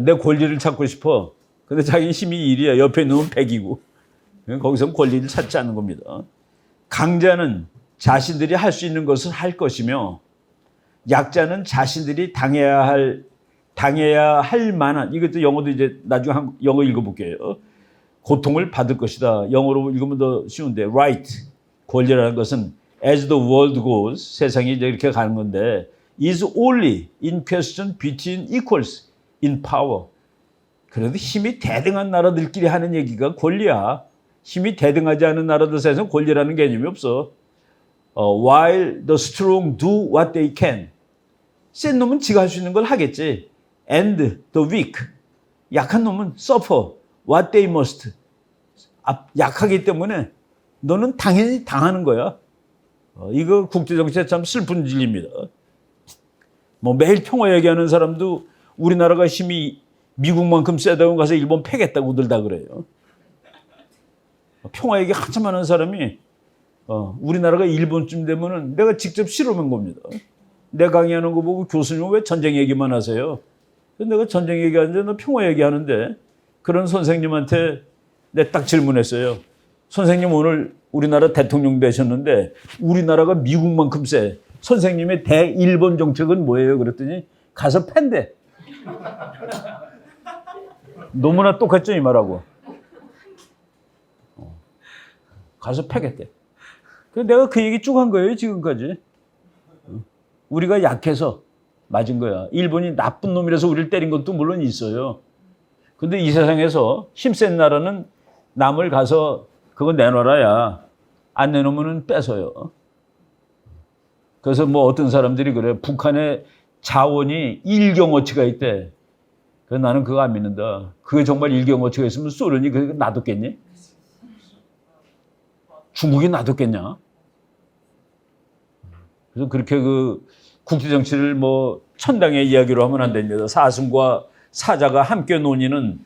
내 권리를 찾고 싶어. 근데 자기 힘이 1이야. 옆에 있는 놈은 100이고. 거기서 권리를 찾지 않는 겁니다. 강자는 자신들이 할 수 있는 것을 할 것이며 약자는 자신들이 당해야 할 만한 이것도 영어도 이제 나중에 영어 읽어볼게요. 고통을 받을 것이다. 영어로 읽으면 더 쉬운데 right 권리라는 것은 as the world goes 세상이 이제 이렇게 가는 건데 is only in question between equals in power. 그래도 힘이 대등한 나라들끼리 하는 얘기가 권리야. 힘이 대등하지 않은 나라들 사이에서는 권리라는 개념이 없어. While the strong do what they can. 센 놈은 지가 할 수 있는 걸 하겠지. And the weak. 약한 놈은 suffer what they must. 약하기 때문에 너는 당연히 당하는 거야. 이거 국제정치에 참 슬픈 진리입니다. 매일 평화 얘기하는 사람도 우리나라가 힘이 미국만큼 세다고 가서 일본 패겠다고들 다 그래요. 평화 얘기 한참 하는 사람이 우리나라가 일본쯤 되면은 내가 직접 실험한 겁니다. 내 강의하는 거 보고 교수님은 왜 전쟁 얘기만 하세요? 내가 전쟁 얘기하는데 너 평화 얘기하는데 그런 선생님한테 내가 딱 질문했어요. 선생님 오늘 우리나라 대통령 되셨는데 우리나라가 미국만큼 세. 선생님의 대일본 정책은 뭐예요? 그랬더니 가서 팬대. 너무나 똑같죠 이 말하고. 가서 패겠대. 내가 그 얘기 쭉 한 거예요, 지금까지. 우리가 약해서 맞은 거야. 일본이 나쁜 놈이라서 우리를 때린 것도 물론 있어요. 근데 이 세상에서 힘센 나라는 남을 가서 그거 내놔라야. 안 내놓으면 뺏어요. 그래서 뭐 어떤 사람들이 그래. 북한의 자원이 일경어치가 있대. 그래서 나는 그거 안 믿는다. 그게 정말 일경어치가 있으면 소련이 그거 놔뒀겠니? 중국이 놔뒀겠냐? 그래서 그렇게 그 국제정치를 뭐 천당의 이야기로 하면 안 됩니다. 사슴과 사자가 함께 논의는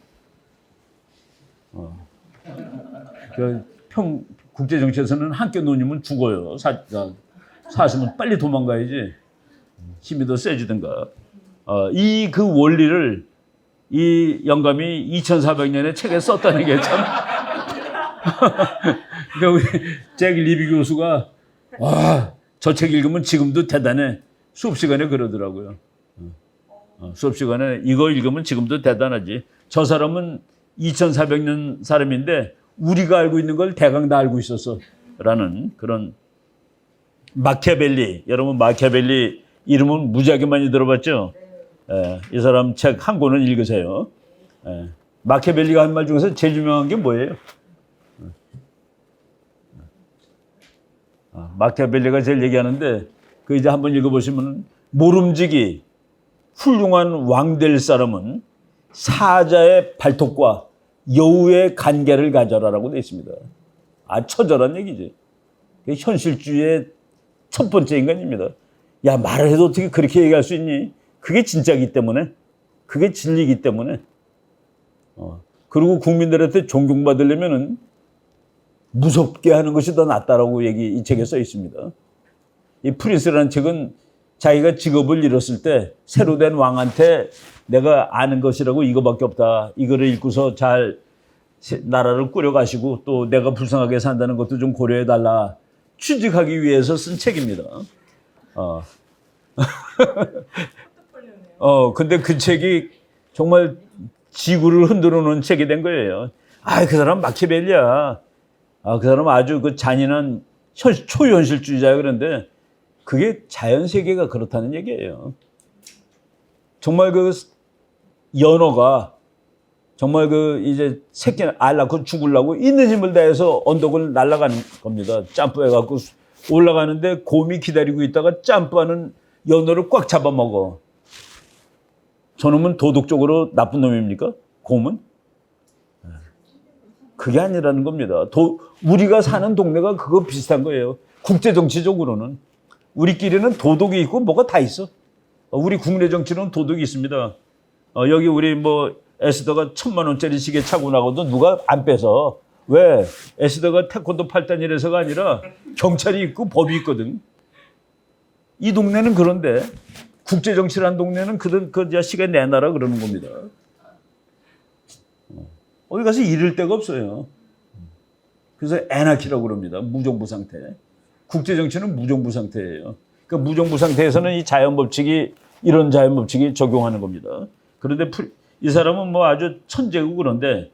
국제정치에서는 함께 논의면 죽어요. 사슴은 빨리 도망가야지. 힘이 더 세지든가. 이 그 원리를 이 영감이 2400년에 책에 썼다는 게 참. 그러니까 우리 잭 리비 교수가 저 책 읽으면 지금도 대단해. 수업 시간에 그러더라고요. 수업 시간에 이거 읽으면 지금도 대단하지. 저 사람은 2400년 사람인데 우리가 알고 있는 걸 대강 다 알고 있었어. 라는 그런 마키아벨리. 여러분 마키아벨리 이름은 무지하게 많이 들어봤죠? 이 사람 책 한 권은 읽으세요. 마키아벨리가 한 말 중에서 제일 유명한 게 뭐예요? 마키아벨리가 제일 얘기하는데 그 이제 한번 읽어보시면 모름지기 훌륭한 왕 될 사람은 사자의 발톱과 여우의 간계를 가져라라고 되어 있습니다. 처절한 얘기지. 현실주의의 첫 번째 인간입니다. 야, 말을 해도 어떻게 그렇게 얘기할 수 있니? 그게 진짜이기 때문에, 그게 진리이기 때문에. 그리고 국민들한테 존경받으려면은 무섭게 하는 것이 더 낫다라고 이 책에 써 있습니다. 이 프린스라는 책은 자기가 직업을 잃었을 때 새로 된 왕한테 내가 아는 것이라고 이거밖에 없다. 이거를 읽고서 잘 나라를 꾸려가시고 또 내가 불쌍하게 산다는 것도 좀 고려해달라. 취직하기 위해서 쓴 책입니다. 근데 그 책이 정말 지구를 흔들어 놓은 책이 된 거예요. 그 사람 마키아벨리야. 그 사람 아주 그 잔인한 초현실주의자야. 그런데 그게 자연 세계가 그렇다는 얘기예요. 정말 그 연어가 정말 그 이제 새끼 알 낳고 죽으려고 있는 힘을 다해서 언덕을 날아가는 겁니다. 점프해갖고 올라가는데 곰이 기다리고 있다가 점프하는 연어를 꽉 잡아먹어. 저놈은 도덕적으로 나쁜 놈입니까? 곰은? 그게 아니라는 겁니다. 우리가 사는 동네가 그거 비슷한 거예요. 국제정치적으로는. 우리끼리는 도덕이 있고 뭐가 다 있어. 우리 국내 정치는 도덕이 있습니다. 여기 우리 뭐 에스더가 1000만 원짜리 시계 차고 나가도 누가 안 뺏어. 왜? 에스더가 태권도 8단이라서가 아니라 경찰이 있고 법이 있거든. 이 동네는 그런데 국제정치라는 동네는 그 시계 내놔라 그러는 겁니다. 어디 가서 잃을 데가 없어요. 그래서 애나키라고 그럽니다. 무정부 상태. 국제정치는 무정부 상태예요. 그러니까 무정부 상태에서는 이 자연법칙이 이런 자연법칙이 적용하는 겁니다. 그런데 이 사람은 뭐 아주 천재고 그런데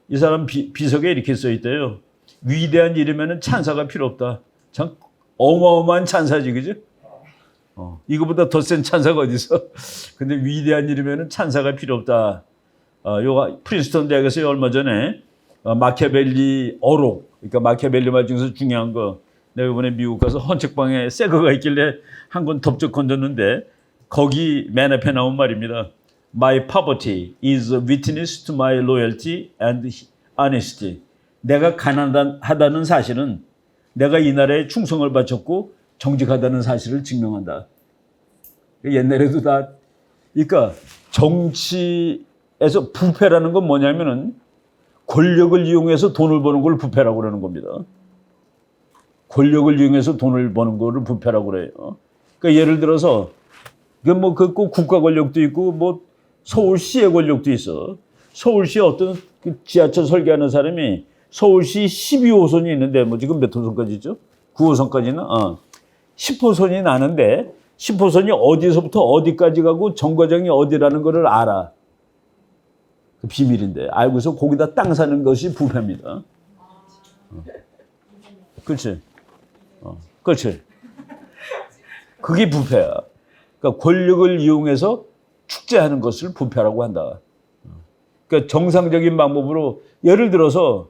이 사람 비석에 이렇게 써 있대요. 위대한 일이면 찬사가 필요 없다. 참 어마어마한 찬사지, 그죠? 이거보다 더 센 찬사가 어디 있어? 근데 위대한 일이면 찬사가 필요 없다. 프린스턴 대학에서 얼마 전에 마키아벨리 어록, 그러니까 마키아벨리 말 중에서 중요한 거, 내가 이번에 미국 가서 헌책방에 새 거가 있길래 한 권 덥적 건졌는데 거기 맨 앞에 나온 말입니다. My poverty is a witness to my loyalty and honesty. 내가 가난하다는 사실은 내가 이 나라에 충성을 바쳤고 정직하다는 사실을 증명한다. 옛날에도 다, 그러니까 정치에서 부패라는 건 뭐냐면은 권력을 이용해서 돈을 버는 걸 부패라고 그러는 겁니다. 권력을 이용해서 돈을 버는 거를 부패라고 그래요. 그러니까 예를 들어서 그 국가 권력도 있고 뭐 서울시의 권력도 있어. 서울시에 어떤 지하철 설계하는 사람이 서울시 12호선이 있는데 뭐 지금 몇 호선까지 있죠? 9호선까지나 10호선이 나는데 10호선이 어디서부터 어디까지 가고 정거장이 어디라는 거를 알아. 그 비밀인데 알고서 거기다 땅 사는 것이 부패입니다. 그렇지. 그렇지. 그게 부패야. 그러니까 권력을 이용해서 축제하는 것을 부패라고 한다. 그러니까 정상적인 방법으로 예를 들어서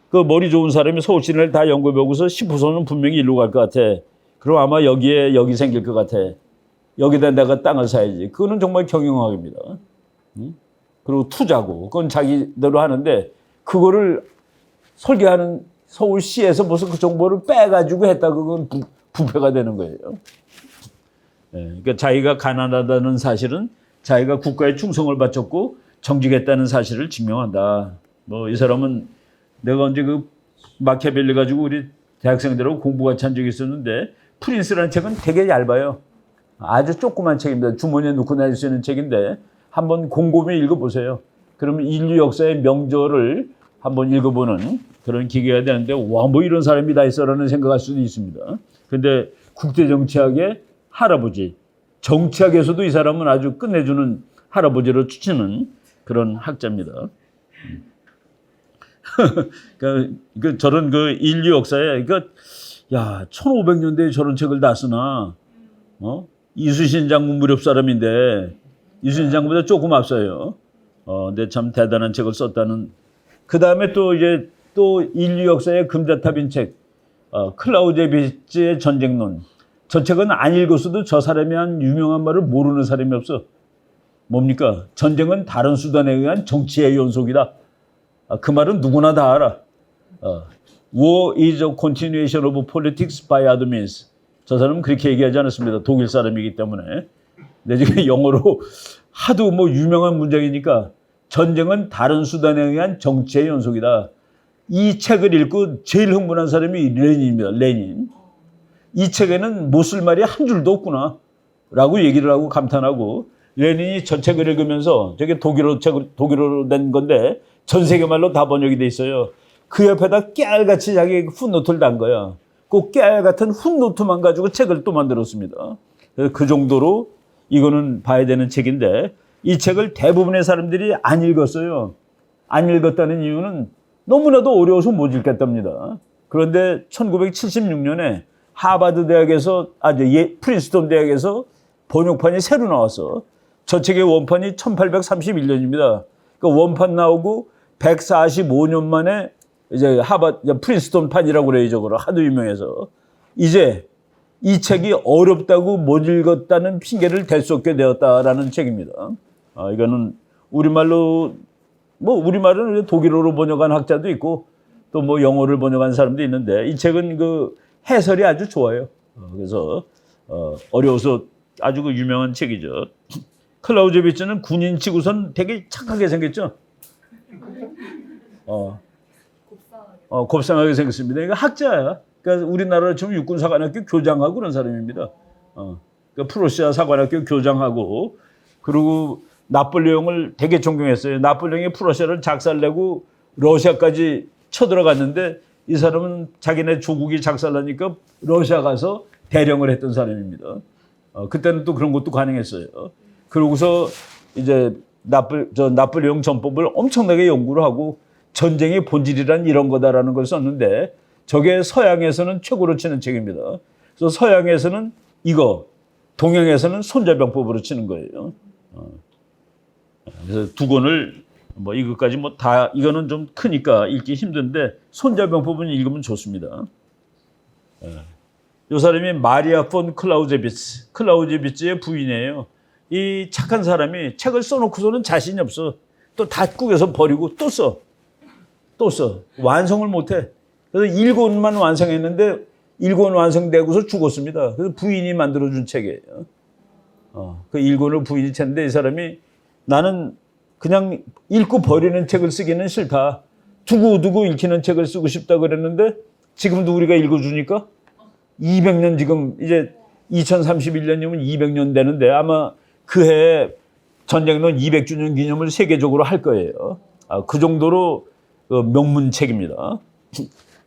그 머리 좋은 사람이 서울 시내를 다 연구해 보고서 10호선은 분명히 일로 갈 것 같아. 그럼 아마 여기 생길 것 같아. 여기다 내가 땅을 사야지. 그거는 정말 경영학입니다. 그리고 투자고 그건 자기대로 하는데 그거를 설계하는 서울시에서 무슨 그 정보를 빼가지고 했다. 그건 부패가 되는 거예요. 그러니까 자기가 가난하다는 사실은 자기가 국가에 충성을 바쳤고 정직했다는 사실을 증명한다. 뭐 이 사람은 내가 언제 그 마키아벨리 가지고 우리 대학생들하고 공부 같이 한 적이 있었는데 프린스라는 책은 되게 얇아요. 아주 조그만 책입니다. 주머니에 넣고 다닐 수 있는 책인데 한번 곰곰이 읽어보세요. 그러면 인류 역사의 명저를 한번 읽어보는 그런 기회가 되는데 와, 뭐 이런 사람이 다 있어라는 생각할 수도 있습니다. 근데 국제정치학의 할아버지, 정치학에서도 이 사람은 아주 끝내주는 할아버지로 추치는 그런 학자입니다. 그러니까 저런 그 인류 역사에, 그러니까 야, 1500년대에 저런 책을 다 쓰나, 이순신 장군 무렵 사람인데, 이순신 장군보다 조금 앞서요. 근데 참 대단한 책을 썼다는. 그 다음에 또 이제 또 인류 역사의 금자탑인 책, 클라우제비츠의 전쟁론. 저 책은 안 읽었어도 저 사람이 한 유명한 말을 모르는 사람이 없어. 뭡니까? 전쟁은 다른 수단에 의한 정치의 연속이다. 그 말은 누구나 다 알아. War is a continuation of politics by other means. 저 사람은 그렇게 얘기하지 않았습니다. 독일 사람이기 때문에. 근데 지금 영어로 하도 뭐 유명한 문장이니까 전쟁은 다른 수단에 의한 정치의 연속이다. 이 책을 읽고 제일 흥분한 사람이 레닌입니다. 레닌. 이 책에는 못 쓸 말이 한 줄도 없구나 라고 얘기를 하고 감탄하고 레닌이 저 책을 읽으면서 저게 독일어로 된 건데 전 세계 말로 다 번역이 돼 있어요. 그 옆에다 깨알같이 자기 풋노트를 단 거야. 그 깨알 같은 풋노트만 가지고 책을 또 만들었습니다. 그 정도로 이거는 봐야 되는 책인데 이 책을 대부분의 사람들이 안 읽었어요. 안 읽었다는 이유는 너무나도 어려워서 못 읽겠답니다. 그런데 1976년에 하버드 대학에서 프린스턴 대학에서 번역판이 새로 나왔어. 저 책의 원판이 1831년입니다. 그러니까 원판 나오고 145년 만에 이제 프린스턴 판이라고 그래요. 저거를 하도 유명해서. 이제 이 책이 어렵다고 못 읽었다는 핑계를 댈 수 없게 되었다라는 책입니다. 이거는 우리말로, 뭐 우리말은 독일어로 번역한 학자도 있고 또 뭐 영어를 번역한 사람도 있는데 이 책은 그 해설이 아주 좋아요. 그래서 어려워서 아주 그 유명한 책이죠. 클라우제비츠는 군인 치고선 되게 착하게 생겼죠. 곱상하게 생겼습니다. 이거 학자야. 그러니까 우리나라로 치면 육군사관학교 교장하고 그런 사람입니다. 그러니까 프로시아 사관학교 교장하고 그리고 나폴레옹을 되게 존경했어요. 나폴레옹이 프로시아를 작살내고 러시아까지 쳐들어갔는데 이 사람은 자기네 조국이 작살나니까 러시아 가서 대령을 했던 사람입니다. 그때는 또 그런 것도 가능했어요. 그러고서 이제 나폴레옹 전법을 엄청나게 연구를 하고 전쟁의 본질이란 이런 거다라는 걸 썼는데 저게 서양에서는 최고로 치는 책입니다. 그래서 서양에서는 이거, 동양에서는 손자병법으로 치는 거예요. 그래서 두 권을 뭐 이것까지 뭐 다 이거는 좀 크니까 읽기 힘든데 손자병법은 읽으면 좋습니다. 이 사람이 마리아 폰 클라우제비츠의 부인이에요. 이 착한 사람이 책을 써놓고서는 자신이 없어. 또 다 꾸겨서 버리고 또 써. 완성을 못해. 그래서 1권만 완성했는데 1권 완성되고서 죽었습니다. 그래서 부인이 만들어준 책이에요. 그 1권을 부인이 쳤는데 이 사람이 나는 그냥 읽고 버리는 책을 쓰기는 싫다. 두고두고 읽히는 책을 쓰고 싶다 그랬는데 지금도 우리가 읽어주니까 200년 지금 이제 2031년이면 200년 되는데 아마 그 해에 전쟁론 200주년 기념을 세계적으로 할 거예요. 그 정도로 명문책입니다.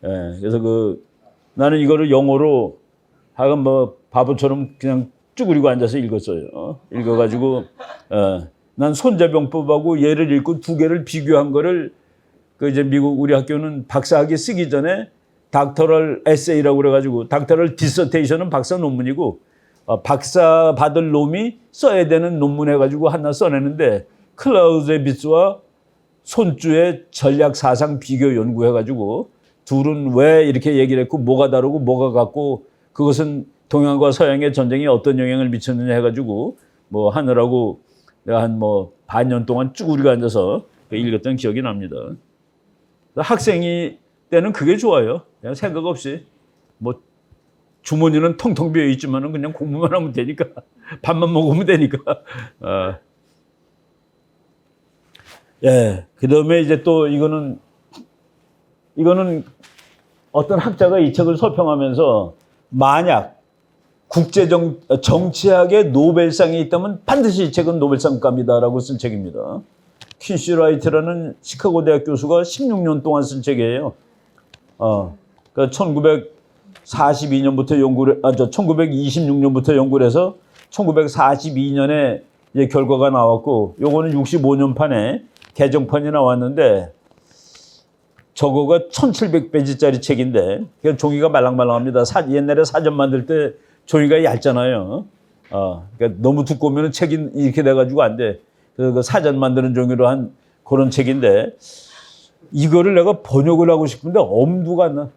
그래서 나는 이거를 영어로 하여간 뭐 바보처럼 그냥 쭈그리고 앉아서 읽었어요. 읽어가지고 난 손자병법하고 얘를 읽고 두 개를 비교한 거를 이제 미국 우리 학교는 박사학위 쓰기 전에 닥터럴 에세이라고 그래가지고 닥터럴 디서테이션은 박사 논문이고 박사 받을 놈이 써야 되는 논문 해가지고 하나 써내는데 클라우제비츠와 손주의 전략 사상 비교 연구해가지고 둘은 왜 이렇게 얘기를 했고 뭐가 다르고 뭐가 같고 그것은 동양과 서양의 전쟁에 어떤 영향을 미쳤느냐 해가지고 뭐 하느라고 내가 한 뭐 반년 동안 쭈그리고 앉아서 읽었던 기억이 납니다. 학생이 때는 그게 좋아요. 그냥 생각 없이 뭐 주머니는 텅텅 비어 있지만은 그냥 공부만 하면 되니까 밥만 먹으면 되니까. 예. 그다음에 이제 또 이거는 어떤 학자가 이 책을 서평하면서 만약 정치학의 노벨상이 있다면 반드시 이 책은 노벨상감이다라고 쓴 책입니다. 퀸시 라이트라는 시카고 대학 교수가 16년 동안 쓴 책이에요. 그러니까 1942년부터 1926년부터 연구를 해서 1942년에 이제 결과가 나왔고, 요거는 65년 판에 개정판이 나왔는데, 저거가 1700페이지짜리 책인데, 그냥 종이가 말랑말랑합니다. 옛날에 사전 만들 때 종이가 얇잖아요. 그러니까 너무 두꺼우면 책이 이렇게 돼가지고 안 돼. 그래서 그 사전 만드는 종이로 한 그런 책인데, 이거를 내가 번역을 하고 싶은데 엄두가 안 나.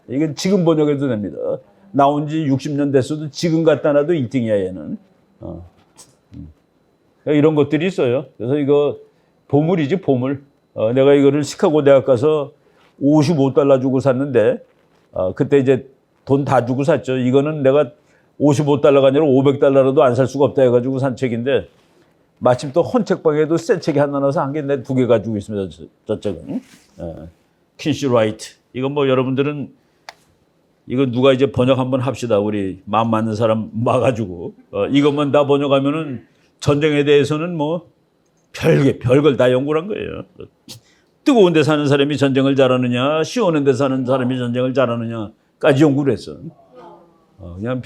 이건 지금 번역해도 됩니다. 나온 지 60년 됐어도 지금 갖다 놔도 1등이야, 얘는. 이런 것들이 있어요. 그래서 이거 보물이지, 보물. 내가 이거를 시카고 대학 가서 $55 주고 샀는데, 그때 이제 돈 다 주고 샀죠. 이거는 내가 $55가 아니라 $500라도 안 살 수가 없다 해가지고 산 책인데, 마침 또 헌책방에도 새 책이 하나 나와서 한 개, 내 두 개 가지고 있습니다. 저 책은. 퀸시 라이트. 이건 뭐 여러분들은 이거 누가 이제 번역 한번 합시다. 우리 마음 맞는 사람 와가지고. 이것만 다 번역하면은 전쟁에 대해서는 뭐 별걸 다 연구를 한 거예요. 뜨거운 데 사는 사람이 전쟁을 잘하느냐, 시원한 데 사는 사람이 전쟁을 잘하느냐까지 연구를 했어. 그냥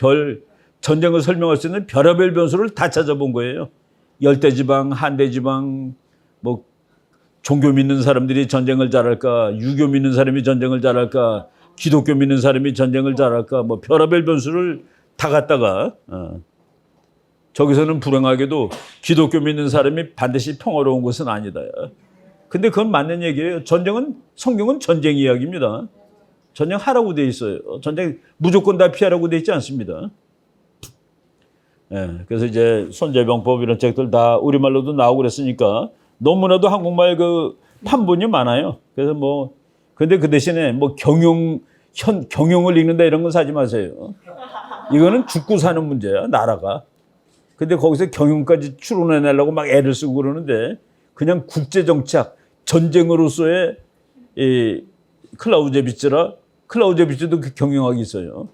전쟁을 설명할 수 있는 별의별 변수를 다 찾아본 거예요. 열대지방, 한대지방, 뭐 종교 믿는 사람들이 전쟁을 잘할까, 유교 믿는 사람이 전쟁을 잘할까, 기독교 믿는 사람이 전쟁을 잘할까, 뭐 별의별 변수를 다 갖다가 저기서는 불행하게도 기독교 믿는 사람이 반드시 평화로운 것은 아니다. 근데 그건 맞는 얘기예요. 성경은 전쟁 이야기입니다. 전쟁하라고 돼 있어요. 전쟁 무조건 다 피하라고 돼 있지 않습니다. 그래서 이제 손재병법 이런 책들 다 우리말로도 나오고 그랬으니까 너무나도 한국말 그 판본이 많아요. 그래서 근데 그 대신에 경영을 읽는다 이런 건 사지 마세요. 이거는 죽고 사는 문제야, 나라가. 근데 거기서 경영까지 추론해내려고 막 애를 쓰고 그러는데, 그냥 국제정치학, 전쟁으로서의 클라우제비츠도 그 경영학이 있어요.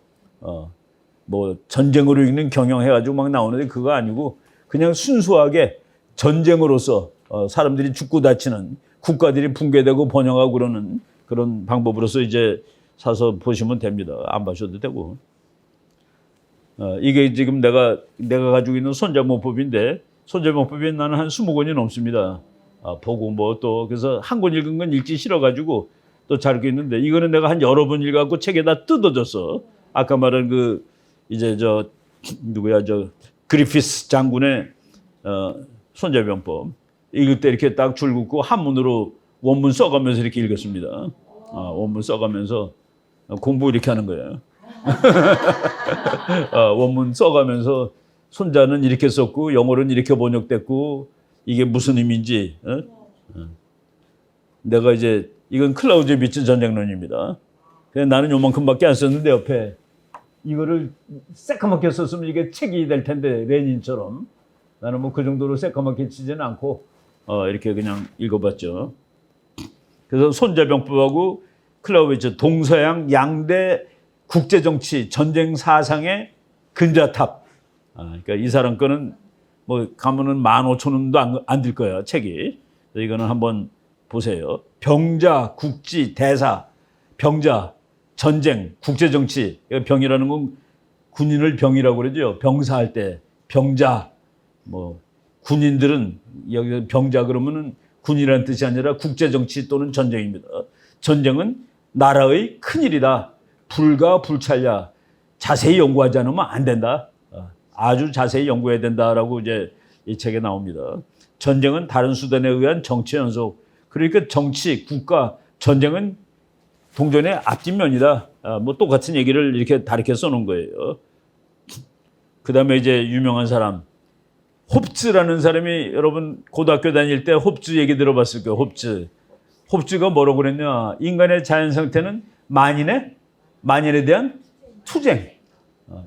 뭐 전쟁으로 읽는 경영 해가지고 막 나오는데 그거 아니고 그냥 순수하게 전쟁으로서 사람들이 죽고 다치는, 국가들이 붕괴되고 번영하고 그러는 그런 방법으로서 이제 사서 보시면 됩니다. 안 봐셔도 되고. 이게 지금 내가 가지고 있는 손자문법인데, 손자문법이 나는 한 20권이 넘습니다. 보고 그래서 한 권 읽은 건 읽기 싫어가지고 또 잘 읽고 있는데, 이거는 내가 한 여러 번 읽어갖고 책에다 뜯어줬어. 아까 말한 그리피스 장군의 손자병법. 읽을 때 이렇게 딱 줄 긋고 한문으로 원문 써가면서 이렇게 읽었습니다. 원문 써가면서 공부 이렇게 하는 거예요. 원문 써가면서 손자는 이렇게 썼고 영어로는 이렇게 번역됐고 이게 무슨 의미인지. 내가 이제 이건 클라우제비츠 전쟁론입니다. 그냥 나는 요만큼밖에 안 썼는데 옆에 이거를 새까맣게 썼으면 이게 책이 될 텐데, 레닌처럼. 나는 뭐 그 정도로 새까맣게 치지는 않고 이렇게 그냥 읽어봤죠. 그래서 손자병법하고 클라우제비츠 동서양 양대 국제정치 전쟁 사상의 근자탑. 그러니까 이 사람 거는 뭐 가면은 15,000원도 안 들 거예요, 책이. 이거는 한번 보세요. 병자, 국지, 대사, 병자, 전쟁, 국제정치. 병이라는 건 군인을 병이라고 그러죠. 병사할 때 병자. 군인들은 여기 병자 그러면은 군이라는 뜻이 아니라 국제정치 또는 전쟁입니다. 전쟁은 나라의 큰일이다. 불가 불찰야. 자세히 연구하지 않으면 안 된다. 아주 자세히 연구해야 된다라고 이제 이 책에 나옵니다. 전쟁은 다른 수단에 의한 정치 연속. 그러니까 정치, 국가, 전쟁은 동전의 앞뒷면이다. 뭐 똑같은 얘기를 이렇게 다르게 써놓은 거예요. 그 다음에 이제 유명한 사람. 홉즈라는 사람이 여러분 고등학교 다닐 때 홉즈 얘기 들어봤을 거예요. 홉즈. 홉즈가 뭐라고 그랬냐. 인간의 자연 상태는 만인에 대한 투쟁.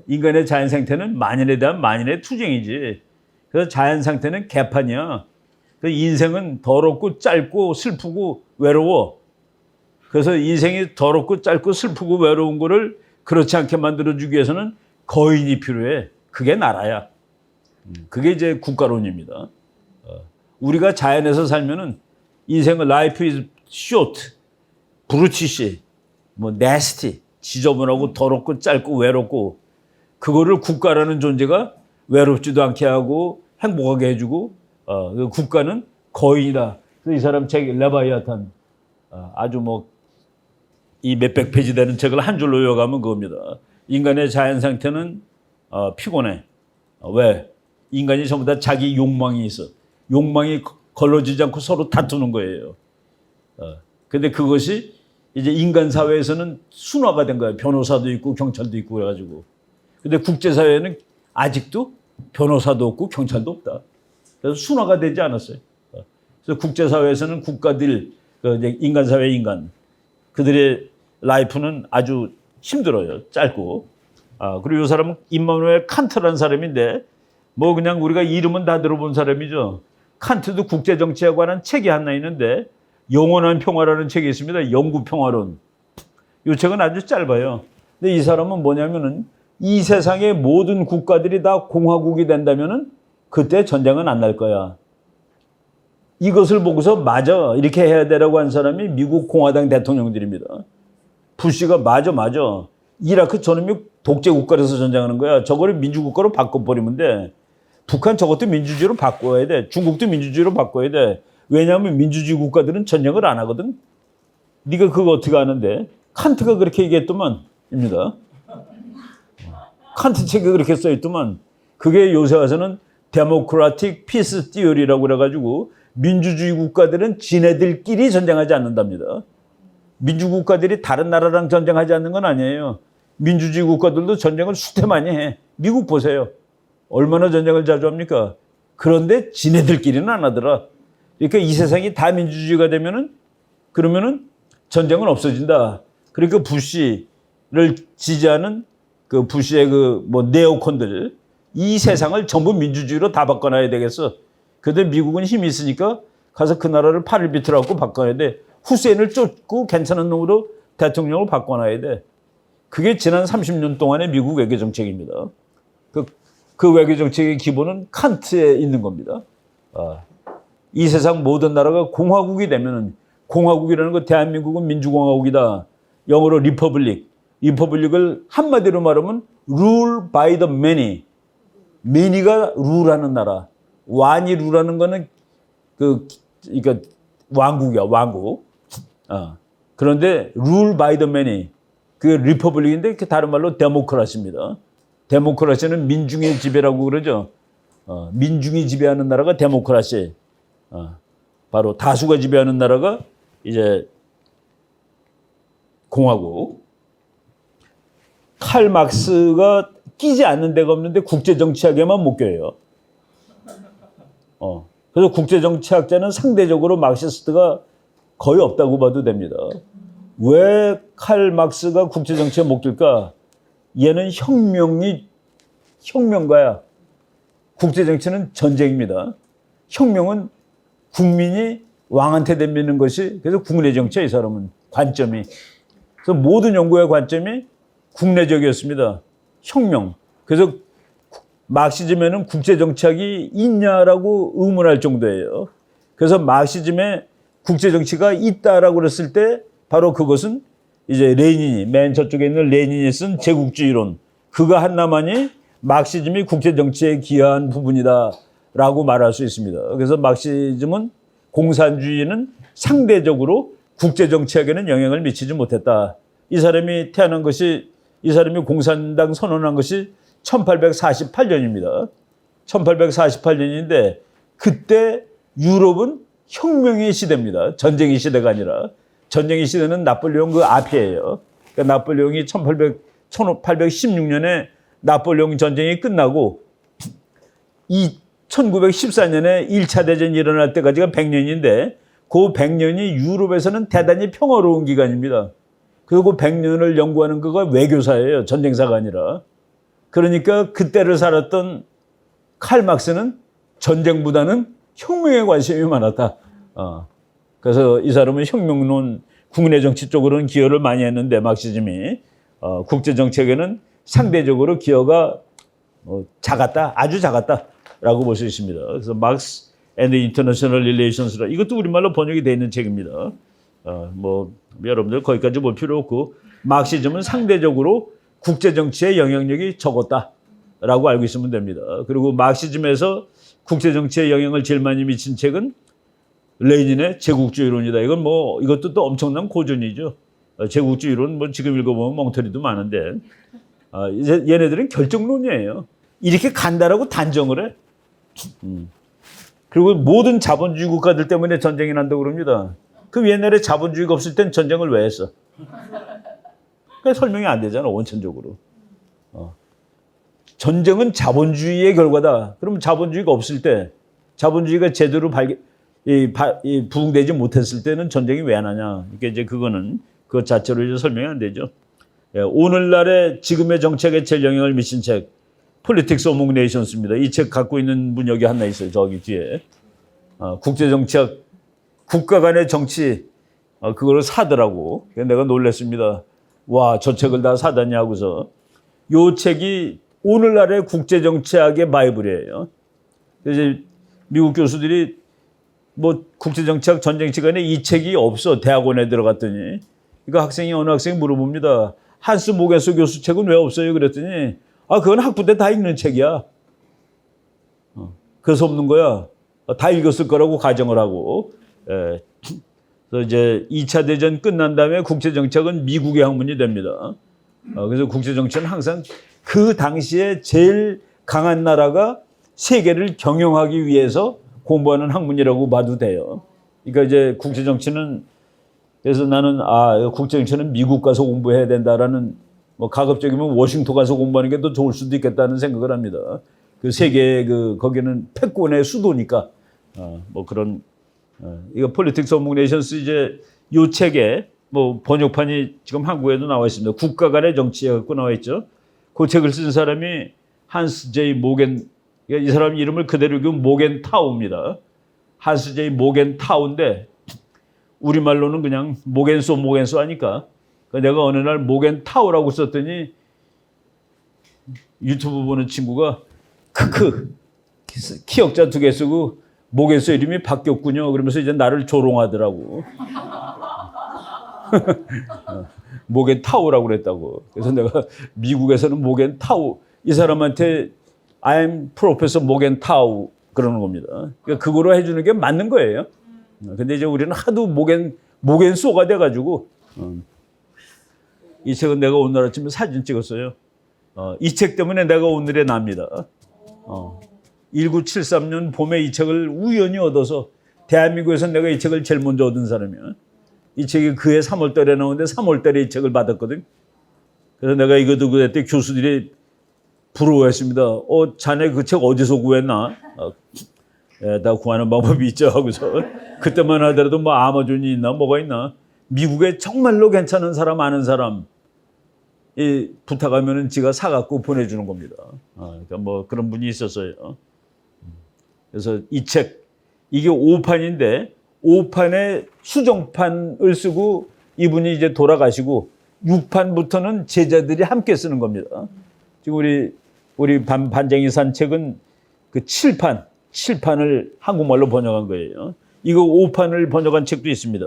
인간의 자연 상태는 만인에 대한 만인의 투쟁이지. 그래서 자연 상태는 개판이야. 그래서 인생은 더럽고 짧고 슬프고 외로워. 그래서 인생이 더럽고 짧고 슬프고 외로운 거를 그렇지 않게 만들어주기 위해서는 거인이 필요해. 그게 나라야. 그게 이제 국가론입니다. 우리가 자연에서 살면은 인생은 life is short, 브루치시, 뭐 nasty, 지저분하고 더럽고 짧고 외롭고 그거를 국가라는 존재가 외롭지도 않게 하고 행복하게 해주고 그 국가는 거인이다. 그래서 이 사람 책 레바이아탄 아주 뭐 이 몇백 페이지 되는 책을 한 줄로 요약하면 그겁니다. 인간의 자연 상태는 피곤해. 왜? 인간이 전부 다 자기 욕망이 있어. 욕망이 걸러지지 않고 서로 다투는 거예요. 근데 그것이 이제 인간 사회에서는 순화가 된 거예요. 변호사도 있고 경찰도 있고 그래가지고. 근데 국제사회는 아직도 변호사도 없고 경찰도 없다. 그래서 순화가 되지 않았어요. 그래서 국제사회에서는 국가들, 인간 사회 인간, 그들의 라이프는 아주 힘들어요. 짧고. 그리고 이 사람은 임마누엘 칸트라는 사람인데 뭐 그냥 우리가 이름은 다 들어본 사람이죠. 칸트도 국제정치에 관한 책이 하나 있는데 영원한 평화라는 책이 있습니다. 영구평화론. 이 책은 아주 짧아요. 근데 이 사람은 뭐냐면은 이 세상의 모든 국가들이 다 공화국이 된다면은 그때 전쟁은 안 날 거야. 이것을 보고서 맞아 이렇게 해야 되라고 한 사람이 미국 공화당 대통령들입니다. 부시가 맞아. 이라크 저놈이 독재국가라서 전쟁하는 거야. 저거를 민주국가로 바꿔버리면 돼. 북한 저것도 민주주의로 바꿔야 돼. 중국도 민주주의로 바꿔야 돼. 왜냐하면 민주주의 국가들은 전쟁을 안 하거든. 네가 그거 어떻게 아는데? 칸트가 그렇게 얘기했더만 입니다. 칸트 책에 그렇게 써있더만. 그게 요새 와서는 데모크라틱 피스 티어리라고 그래가지고 민주주의 국가들은 지네들끼리 전쟁하지 않는답니다. 민주국가들이 다른 나라랑 전쟁하지 않는 건 아니에요. 민주주의 국가들도 전쟁을 수태 많이 해. 미국 보세요. 얼마나 전쟁을 자주 합니까? 그런데 지네들끼리는 안 하더라. 그러니까 이 세상이 다 민주주의가 되면은 그러면은 전쟁은 없어진다. 그러니까 부시를 지지하는 그 부시의 그 뭐 네오콘들 이 세상을 전부 민주주의로 다 바꿔놔야 되겠어. 근데 미국은 힘이 있으니까 가서 그 나라를 팔을 비틀어갖고 바꿔야 돼. 후세인을 쫓고 괜찮은 놈으로 대통령을 바꿔놔야 돼. 그게 지난 30년 동안의 미국 외교정책입니다. 그 외교정책의 기본은 칸트에 있는 겁니다. 이 세상 모든 나라가 공화국이 되면은 공화국이라는 거 대한민국은 민주공화국이다. 영어로 리퍼블릭. 리퍼블릭을 한마디로 말하면 rule by the many. many가 룰하는 나라. 완이 룰하는 거는 그러니까 왕국이야, 왕국. 그런데 rule by the many. 그게 리퍼블릭인데 그 다른 말로 데모크라시입니다. 데모크라시는 민중의 지배라고 그러죠. 민중이 지배하는 나라가 데모크라시. 바로 다수가 지배하는 나라가 이제 공화국. 칼 막스가 끼지 않는 데가 없는데 국제정치학에만 못 껴요. 그래서 국제정치학자는 상대적으로 막시스트가 거의 없다고 봐도 됩니다. 왜 칼 막스가 국제정치에 못 낄까? 얘는 혁명가야. 국제정치는 전쟁입니다. 혁명은 국민이 왕한테 덤비는 것이 그래서 국내 정치야 이 사람은 관점이. 그래서 모든 연구의 관점이 국내적이었습니다. 혁명. 그래서 막시즘에는 국제정치학이 있냐라고 의문할 정도예요. 그래서 막시즘에 국제정치가 있다라고 그랬을 때 바로 그것은 이제 레닌이 맨 저쪽에 있는 레닌이 쓴 제국주의론 그거 하나만이 막시즘이 국제정치에 기여한 부분이다라고 말할 수 있습니다. 그래서 막시즘은 공산주의는 상대적으로 국제 정치에게는 영향을 미치지 못했다. 이 사람이 태어난 것이 이 사람이 공산당 선언한 것이 1848년입니다. 1848년인데 그때 유럽은 혁명의 시대입니다. 전쟁의 시대가 아니라 전쟁의 시대는 나폴레옹 그 앞이에요. 그러니까 나폴레옹이 1816년에 나폴레옹 전쟁이 끝나고 1914년에 1차 대전이 일어날 때까지가 100년인데 그 100년이 유럽에서는 대단히 평화로운 기간입니다. 그리고 100년을 연구하는 거가 외교사예요. 전쟁사가 아니라. 그러니까 그때를 살았던 칼 막스는 전쟁보다는 혁명에 관심이 많았다. 그래서 이 사람은 혁명론, 국내 정치 쪽으로는 기여를 많이 했는데 막시즘이 국제 정책에는 상대적으로 기여가 작았다, 아주 작았다라고 볼 수 있습니다. 그래서 막스 앤드 인터내셔널 릴레이션스라 이것도 우리말로 번역이 되어 있는 책입니다. 뭐 여러분들 거기까지 볼 필요 없고 막시즘은 상대적으로 국제 정치의 영향력이 적었다라고 알고 있으면 됩니다. 그리고 막시즘에서 국제 정치에 영향을 제일 많이 미친 책은 레닌의 제국주의론이다. 이건 뭐 이것도 또 엄청난 고전이죠. 제국주의론 뭐 지금 읽어보면 멍터리도 많은데 이제 얘네들은 결정론이에요. 이렇게 간다라고 단정을 해. 그리고 모든 자본주의 국가들 때문에 전쟁이 난다고 그럽니다. 그럼 옛날에 자본주의가 없을 땐 전쟁을 왜 했어? 그러니까 설명이 안 되잖아, 원천적으로. 전쟁은 자본주의의 결과다. 그럼 자본주의가 없을 때, 자본주의가 제대로 부흥되지 못했을 때는 전쟁이 왜 안 하냐. 그러니까 이제 그거는 그것 자체로 이제 설명이 안 되죠. 오늘날의 지금의 정책에 제일 영향을 미친 책, Politics Among Nations입니다. 이 책 갖고 있는 분 여기 하나 있어요. 저기 뒤에. 국제정책, 국가 간의 정치, 그거를 사더라고. 내가 놀랐습니다. 와, 저 책을 다 사다니 하고서. 요 책이 오늘날의 국제정치학의 바이블이에요. 그래서 미국 교수들이 뭐 국제정치학 전쟁 시간에 이 책이 없어. 대학원에 들어갔더니. 그러니까 어느 학생이 물어봅니다. 한스 모겐소 교수 책은 왜 없어요? 그랬더니 그건 학부 때 다 읽는 책이야. 그래서 없는 거야. 다 읽었을 거라고 가정을 하고. 그래서 이제 2차 대전 끝난 다음에 국제정책은 미국의 학문이 됩니다. 그래서 국제정치는 항상 그 당시에 제일 강한 나라가 세계를 경영하기 위해서 공부하는 학문이라고 봐도 돼요. 그러니까 이제 국제정치는 그래서 나는 국제정치는 미국 가서 공부해야 된다라는 뭐 가급적이면 워싱턴 가서 공부하는 게 더 좋을 수도 있겠다는 생각을 합니다. 그 세계 거기는 패권의 수도니까 뭐 그런 이거 Politics Among Nations 이제 요 책에 뭐 번역판이 지금 한국에도 나와 있습니다. 국가 간의 정치에 갖고 나와 있죠. 그 책을 쓴 사람이 한스 제이 모겐 이 사람 이름을 그대로 읽으면 모겐타우입니다. 한스 제이 모겐타우인데 우리말로는 그냥 모겐소 하니까 내가 어느 날 모겐타우라고 썼더니 유튜브 보는 친구가 크크 키역자 2개 쓰고 모겐소 이름이 바뀌었군요. 그러면서 이제 나를 조롱하더라고. 모겐타우라고 그랬다고. 그래서 내가 미국에서는 모겐타우 이 사람한테 I'm Professor 모겐타우 그러는 겁니다. 그러니까 그거로 해주는 게 맞는 거예요. 근데 이제 우리는 하도 모겐소가 돼가지고 이 책은 내가 오늘 아침에 사진 찍었어요. 이 책 때문에 내가 오늘의 납니다. 1973년 봄에 이 책을 우연히 얻어서 대한민국에서 내가 이 책을 제일 먼저 얻은 사람이야. 이 책이 그해 3월 달에 나오는데 3월 달에 이 책을 받았거든. 그래서 내가 이거 들고 그때 교수들이 부러워했습니다. 자네 그 책 어디서 구했나? 다 구하는 방법이 있죠 하고서 그때만 하더라도 뭐 아마존이 있나 뭐가 있나 미국에 정말로 괜찮은 사람 아는 사람 부탁하면은 지가 사갖고 보내주는 겁니다. 그러니까 뭐 그런 분이 있었어요. 그래서 이 책 이게 5판인데 5판에 수정판을 쓰고 이분이 이제 돌아가시고 6판부터는 제자들이 함께 쓰는 겁니다. 지금 우리 반장이 산 책은 그 7판을 한국말로 번역한 거예요. 이거 5판을 번역한 책도 있습니다.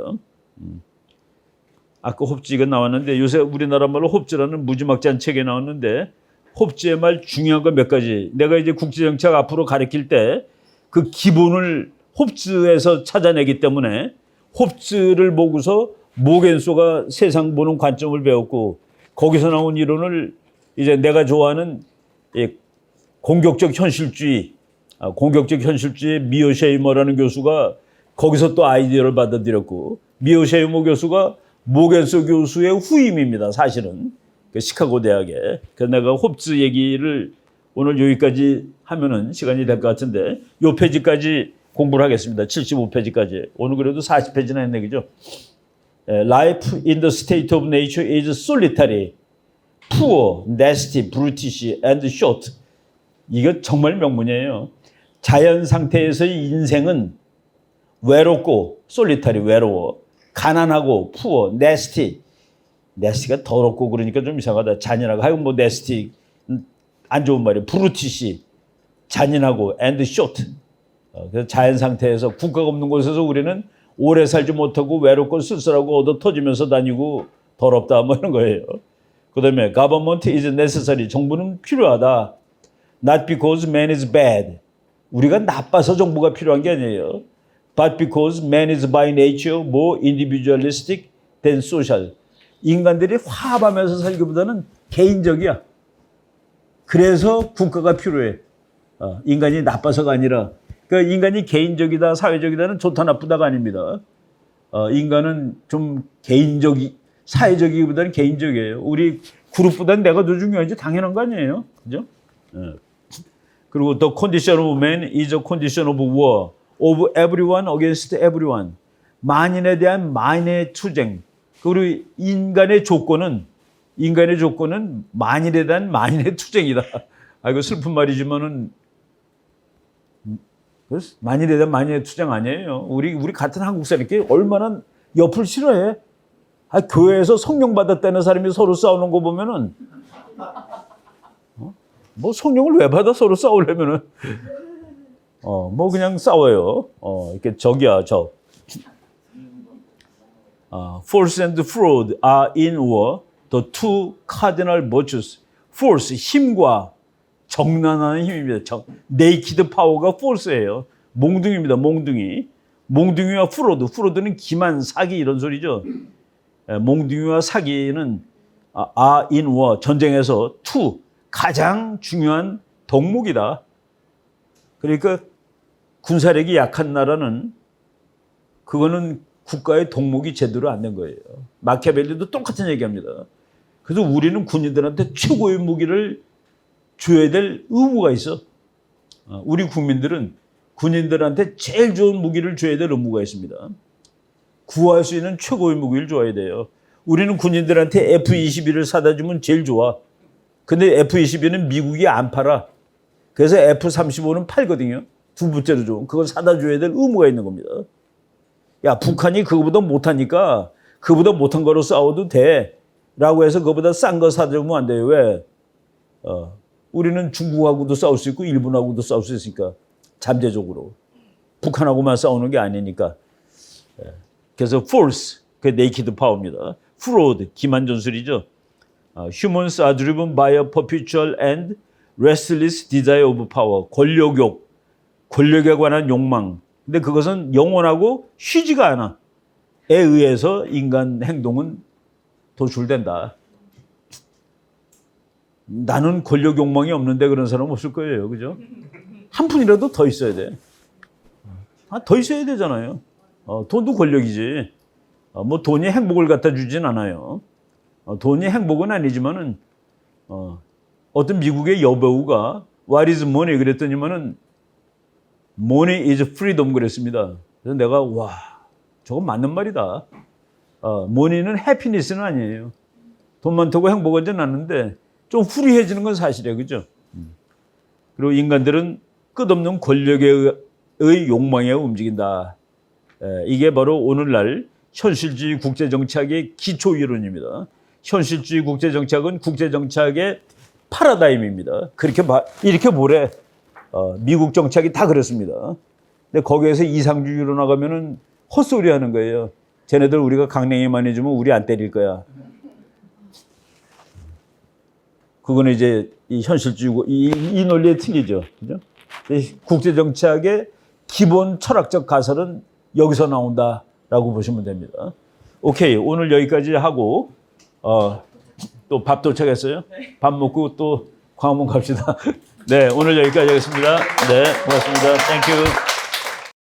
아까 홉지가 나왔는데 요새 우리나라 말로 홉지라는 무지막지한 책에 나왔는데 홉지의 말 중요한 거 몇 가지. 내가 이제 국제정책 앞으로 가르칠 때 그 기본을 홉지에서 찾아내기 때문에 홉스를 보고서 모겐소가 세상 보는 관점을 배웠고 거기서 나온 이론을 이제 내가 좋아하는 공격적 현실주의 미어 셰이머라는 교수가 거기서 또 아이디어를 받아들였고 미어 셰이머 교수가 모겐소 교수의 후임입니다. 사실은 그 시카고 대학에. 그래서 내가 홉스 얘기를 오늘 여기까지 하면은 시간이 될 것 같은데 요 페이지까지 공부를 하겠습니다. 75페이지까지. 오늘 그래도 40페이지나 했네, 그죠? Life in the state of nature is solitary, poor, nasty, brutish, and short. 이거 정말 명문이에요. 자연 상태에서의 인생은 외롭고, solitary, 외로워. 가난하고, poor, nasty. nasty가 더럽고 그러니까 좀 이상하다. 잔인하고. 하여간 뭐 nasty, 안 좋은 말이에요. brutish, 잔인하고, and short. 그래서 자연 상태에서 국가가 없는 곳에서 우리는 오래 살지 못하고 외롭고 쓸쓸하고 얻어 터지면서 다니고 더럽다 뭐 이런 거예요. 그 다음에 government is necessary. 정부는 필요하다. Not because man is bad. 우리가 나빠서 정부가 필요한 게 아니에요. But because man is by nature more individualistic than social. 인간들이 화합하면서 살기보다는 개인적이야. 그래서 국가가 필요해. 인간이 나빠서가 아니라 그러니까 인간이 개인적이다, 사회적이다는 좋다 나쁘다가 아닙니다. 인간은 좀 사회적이기보다는 개인적이에요. 우리 그룹보다는 내가 더 중요하지 당연한 거 아니에요, 그죠? 그리고 the condition of man is a condition of war, of everyone against everyone. 만인에 대한 만인의 투쟁. 그리고 인간의 조건은 만인에 대한 만인의 투쟁이다. 이거 슬픈 말이지만은. 만인에 대한 만인의 투쟁 아니에요. 우리 같은 한국 사람끼리 얼마나 옆을 싫어해. 교회에서 성령 받았다는 사람이 서로 싸우는 거 보면은 뭐 성령을 왜 받아 서로 싸우려면은 뭐 그냥 싸워요. 이렇게 적이야 적. Force and fraud are in war the two cardinal virtues. Force 힘과 정난하는 힘입니다. 네이키드 파워가 포스예요. 몽둥이입니다. 몽둥이와 프로드는 기만, 사기 이런 소리죠. 몽둥이와 사기는 in war, 전쟁에서 가장 중요한 덕목이다. 그러니까 군사력이 약한 나라는 그거는 국가의 덕목이 제대로 안 된 거예요. 마키아벨리도 똑같은 얘기합니다. 그래서 우리는 군인들한테 최고의 무기를 줘야 될 의무가 있어. 우리 국민들은 군인들한테 제일 좋은 무기를 줘야 될 의무가 있습니다. 구할 수 있는 최고의 무기를 줘야 돼요. 우리는 군인들한테 F-22를 사다 주면 제일 좋아. 근데 F-22는 미국이 안 팔아. 그래서 F-35는 팔거든요. 두 번째로 좋은. 그걸 사다 줘야 될 의무가 있는 겁니다. 야, 북한이 그거보다 못하니까 그거보다 못한 거로 싸워도 돼. 라고 해서 그거보다 싼 거 사다 주면 안 돼요. 왜? 우리는 중국하고도 싸울 수 있고 일본하고도 싸울 수 있으니까 잠재적으로 북한하고만 싸우는 게 아니니까. 그래서 force 그 네이키드 파워입니다. fraud 기만 전술이죠. Humans are driven by a perpetual and restless desire of power. 권력욕, 권력에 관한 욕망. 근데 그것은 영원하고 쉬지가 않아. 에 의해서 인간 행동은 도출된다. 나는 권력 욕망이 없는데 그런 사람 없을 거예요. 그죠? 한 푼이라도 더 있어야 돼. 더 있어야 되잖아요. 돈도 권력이지. 뭐 돈이 행복을 갖다 주진 않아요. 돈이 행복은 아니지만은, 어떤 미국의 여배우가 What is money? 그랬더니만은 Money is freedom 그랬습니다. 그래서 내가 와, 저건 맞는 말이다. money는 해피니스는 아니에요. 돈 많다고 행복하지는 않는데 좀 후리해지는 건 사실이에요. 그죠? 그리고 인간들은 끝없는 권력의 욕망에 움직인다. 이게 바로 오늘날 현실주의 국제정치학의 기초 이론입니다. 현실주의 국제정치학은 국제정치학의 파라다임입니다. 이렇게 보래. 미국 정치학이 다 그렇습니다. 근데 거기에서 이상주의로 나가면은 헛소리 하는 거예요. 쟤네들 우리가 강냉이 많이 주면 우리 안 때릴 거야. 그거는 이제 이 현실주의고 이 논리에 틀리죠. 그죠? 국제정치학의 기본 철학적 가설은 여기서 나온다. 라고 보시면 됩니다. 오케이, 오늘 여기까지 하고 또 밥 도착했어요? 밥 먹고 또 광화문 갑시다. 네, 오늘 여기까지 하겠습니다. 네, 고맙습니다. 땡큐.